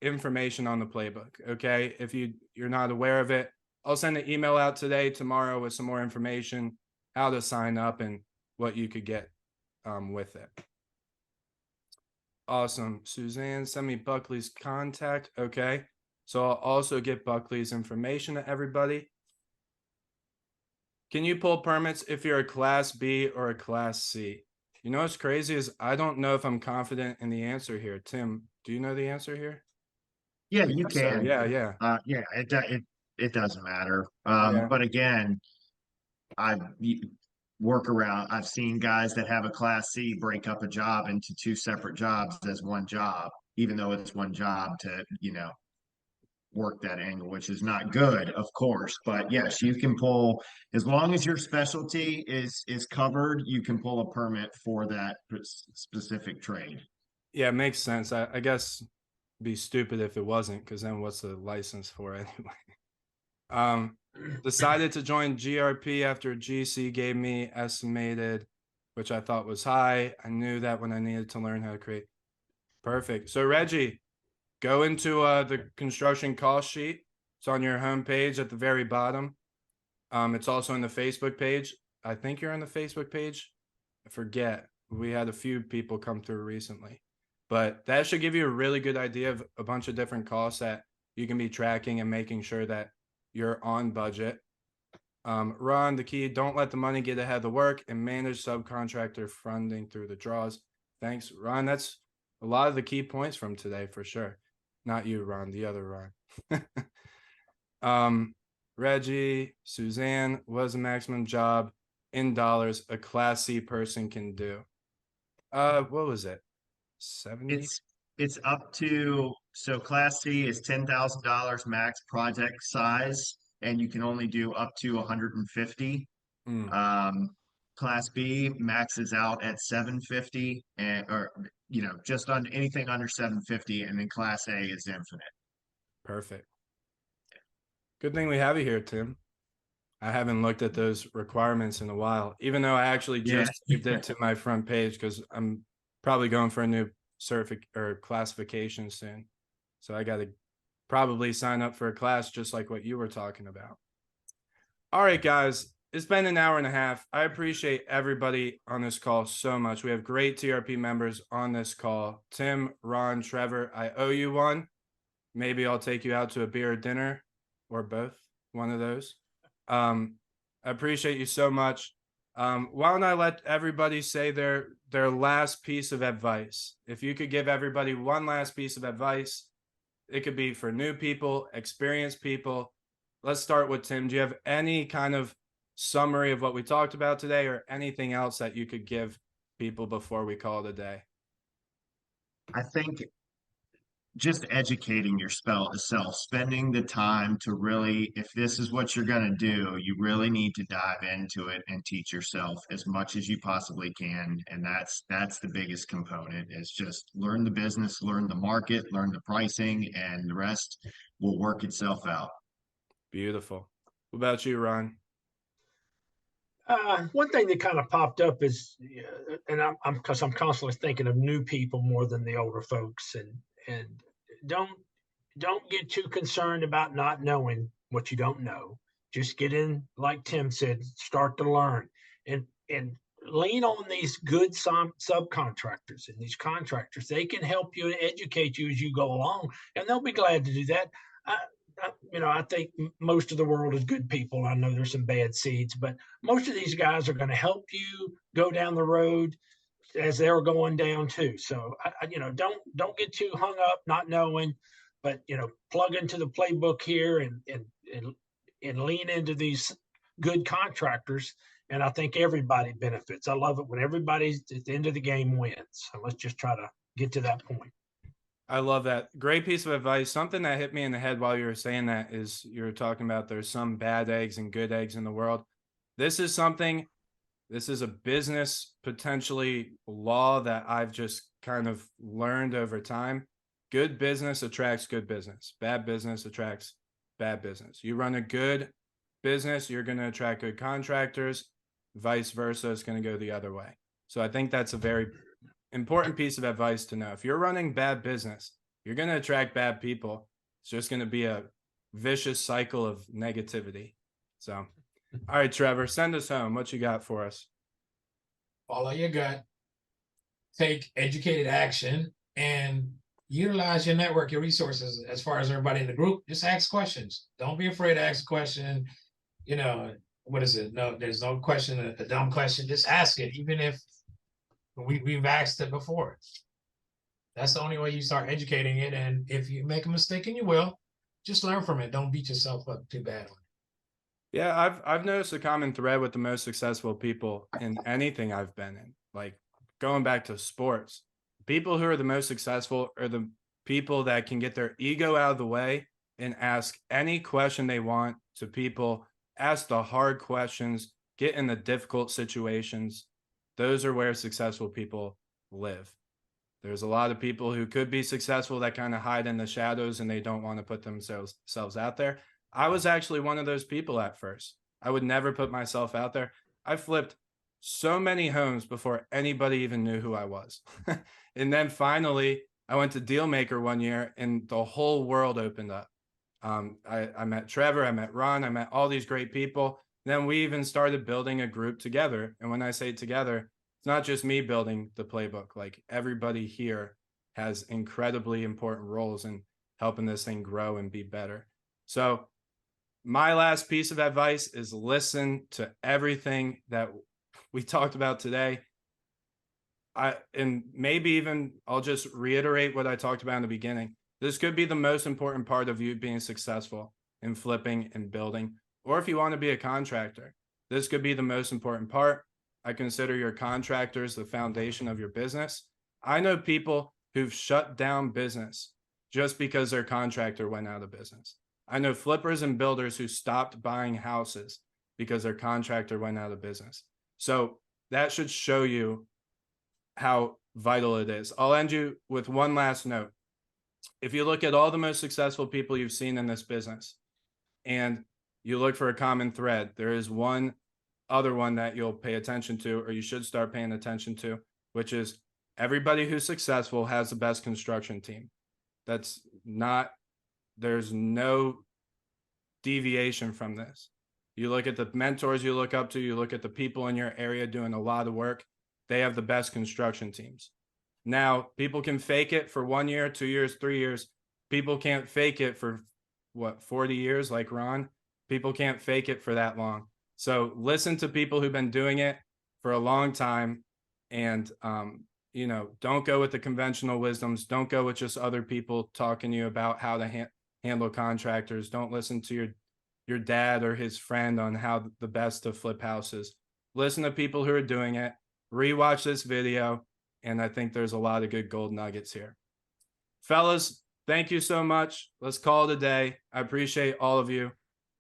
information on the Playbook, okay? If you're not aware of it, I'll send an email out today, tomorrow with some more information, how to sign up and what you could get with it. Awesome. Suzanne, send me Buckley's contact. Okay. So I'll also get Buckley's information to everybody. Can you pull permits if you're a Class B or a Class C? You know what's crazy is I don't know if I'm confident in the answer here. Tim, do you know the answer here? Yeah, you can. So, yeah. Yeah, it doesn't matter. Yeah. But again, work around. I've seen guys that have a Class C break up a job into two separate jobs as one job, even though it's one job to, you know, work that angle, which is not good, of course. But yes, you can pull, as long as your specialty is covered, you can pull a permit for that specific trade. Yeah, it makes sense. I guess it'd be stupid if it wasn't, because then what's the license for anyway? Decided to join GRP after GC gave me estimated, which I thought was high. I knew that when I needed to learn how to create. Perfect. So Reggie, go into the construction cost sheet. It's on your homepage at the very bottom. It's also in the Facebook page. I think you're on the Facebook page. I forget. We had a few people come through recently, but that should give you a really good idea of a bunch of different costs that you can be tracking and making sure that you're on budget. Ron, the key, don't let the money get ahead of the work and manage subcontractor funding through the draws. Thanks, Ron. That's a lot of the key points from today for sure. Not you, Ron, the other Ron. Reggie, Suzanne, was a maximum job in dollars a Class C person can do? What was it? 70? It's up to, so Class C is $10,000 max project size, and you can only do up to 150. Class B maxes out at 750, or you know, just on anything under 750, and then Class A is infinite. Perfect. Good thing we have you here, Tim. I haven't looked at those requirements in a while, even though I actually just did it to my front page because I'm probably going for a new classification soon. So I got to probably sign up for a class just like what you were talking about. All right, guys, it's been an hour and a half. I appreciate everybody on this call so much. We have great TRP members on this call. Tim, Ron, Trevor, I owe you one. Maybe I'll take you out to a beer or dinner or both, one of those. I appreciate you so much. Why don't I let everybody say their last piece of advice? If you could give everybody one last piece of advice, it could be for new people, experienced people. Let's start with Tim. Do you have any kind of summary of what we talked about today or anything else that you could give people before we call it a day? I think just educating yourself, spending the time to really, if this is what you're going to do, you really need to dive into it and teach yourself as much as you possibly can. And that's the biggest component, is just learn the business, learn the market, learn the pricing, and the rest will work itself out. Beautiful. What about you, Ron? One thing that kind of popped up is, and I'm because I'm constantly thinking of new people more than the older folks, and don't get too concerned about not knowing what you don't know. Just get in, like Tim said, start to learn, and lean on these good subcontractors and these contractors. They can help you and educate you as you go along, and they'll be glad to do that. I think most of the world is good people. I know there's some bad seeds, but most of these guys are going to help you go down the road as they're going down too. So, don't get too hung up not knowing, but plug into the playbook here and lean into these good contractors. And I think everybody benefits. I love it when everybody's at the end of the game wins. So let's just try to get to that point. I love that. Great piece of advice. Something that hit me in the head while you were saying that is you were talking about there's some bad eggs and good eggs in the world. This is a business potentially law that I've just kind of learned over time. Good business attracts good business. Bad business attracts bad business. You run a good business, you're going to attract good contractors. Vice versa, it's going to go the other way. So I think that's a very important piece of advice to know. If you're running bad business, you're going to attract bad people. It's just going to be a vicious cycle of negativity. So, all right, Trevor, send us home. What you got for us? Follow your gut, take educated action, and utilize your network, your resources. As far as everybody in the group, just ask questions. Don't be afraid to ask a question. What is it? No, there's no question, a dumb question. Just ask it, even if we've asked it before. That's the only way you start educating it. And if you make a mistake, and you will, just learn from it. Don't beat yourself up too badly. Yeah, I've noticed a common thread with the most successful people in anything I've been in. Like going back to sports, people who are the most successful are the people that can get their ego out of the way and ask any question they want to people, ask the hard questions, get in the difficult situations. Those are where successful people live. There's a lot of people who could be successful that kind of hide in the shadows and they don't want to put themselves out there. I was actually one of those people at first. I would never put myself out there. I flipped so many homes before anybody even knew who I was. And then finally, I went to Dealmaker one year and the whole world opened up. I met Trevor, I met Ron, I met all these great people. Then we even started building a group together. And when I say together, it's not just me building the playbook. Like everybody here has incredibly important roles in helping this thing grow and be better. So my last piece of advice is listen to everything that we talked about today. And maybe even I'll just reiterate what I talked about in the beginning. This could be the most important part of you being successful in flipping and building. Or if you want to be a contractor, this could be the most important part. I consider your contractors the foundation of your business. I know people who've shut down business just because their contractor went out of business. I know flippers and builders who stopped buying houses because their contractor went out of business. So that should show you how vital it is. I'll end you with one last note. If you look at all the most successful people you've seen in this business and you look for a common thread, there is one other one that you'll pay attention to, or you should start paying attention to, which is everybody who's successful has the best construction team. There's no deviation from this. You look at the mentors you look up to, you look at the people in your area doing a lot of work, they have the best construction teams. Now, people can fake it for 1 year, 2 years, 3 years. People can't fake it for 40 years like Ron? People can't fake it for that long. So listen to people who've been doing it for a long time and, don't go with the conventional wisdoms. Don't go with just other people talking to you about how to handle contractors. Don't listen to your dad or his friend on how the best to flip houses. Listen to people who are doing it. Rewatch this video. And I think there's a lot of good gold nuggets here. Fellas, thank you so much. Let's call it a day. I appreciate all of you.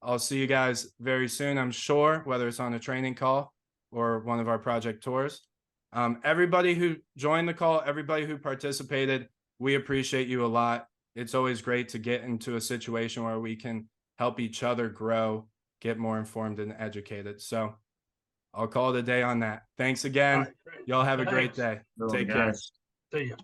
I'll see you guys very soon, I'm sure, whether it's on a training call or one of our project tours. Everybody who joined the call, everybody who participated, we appreciate you a lot. It's always great to get into a situation where we can help each other grow, get more informed and educated. So I'll call it a day on that. Thanks again. All right, great. Y'all have a great Thanks. day. Everyone, Take care. guys. See you.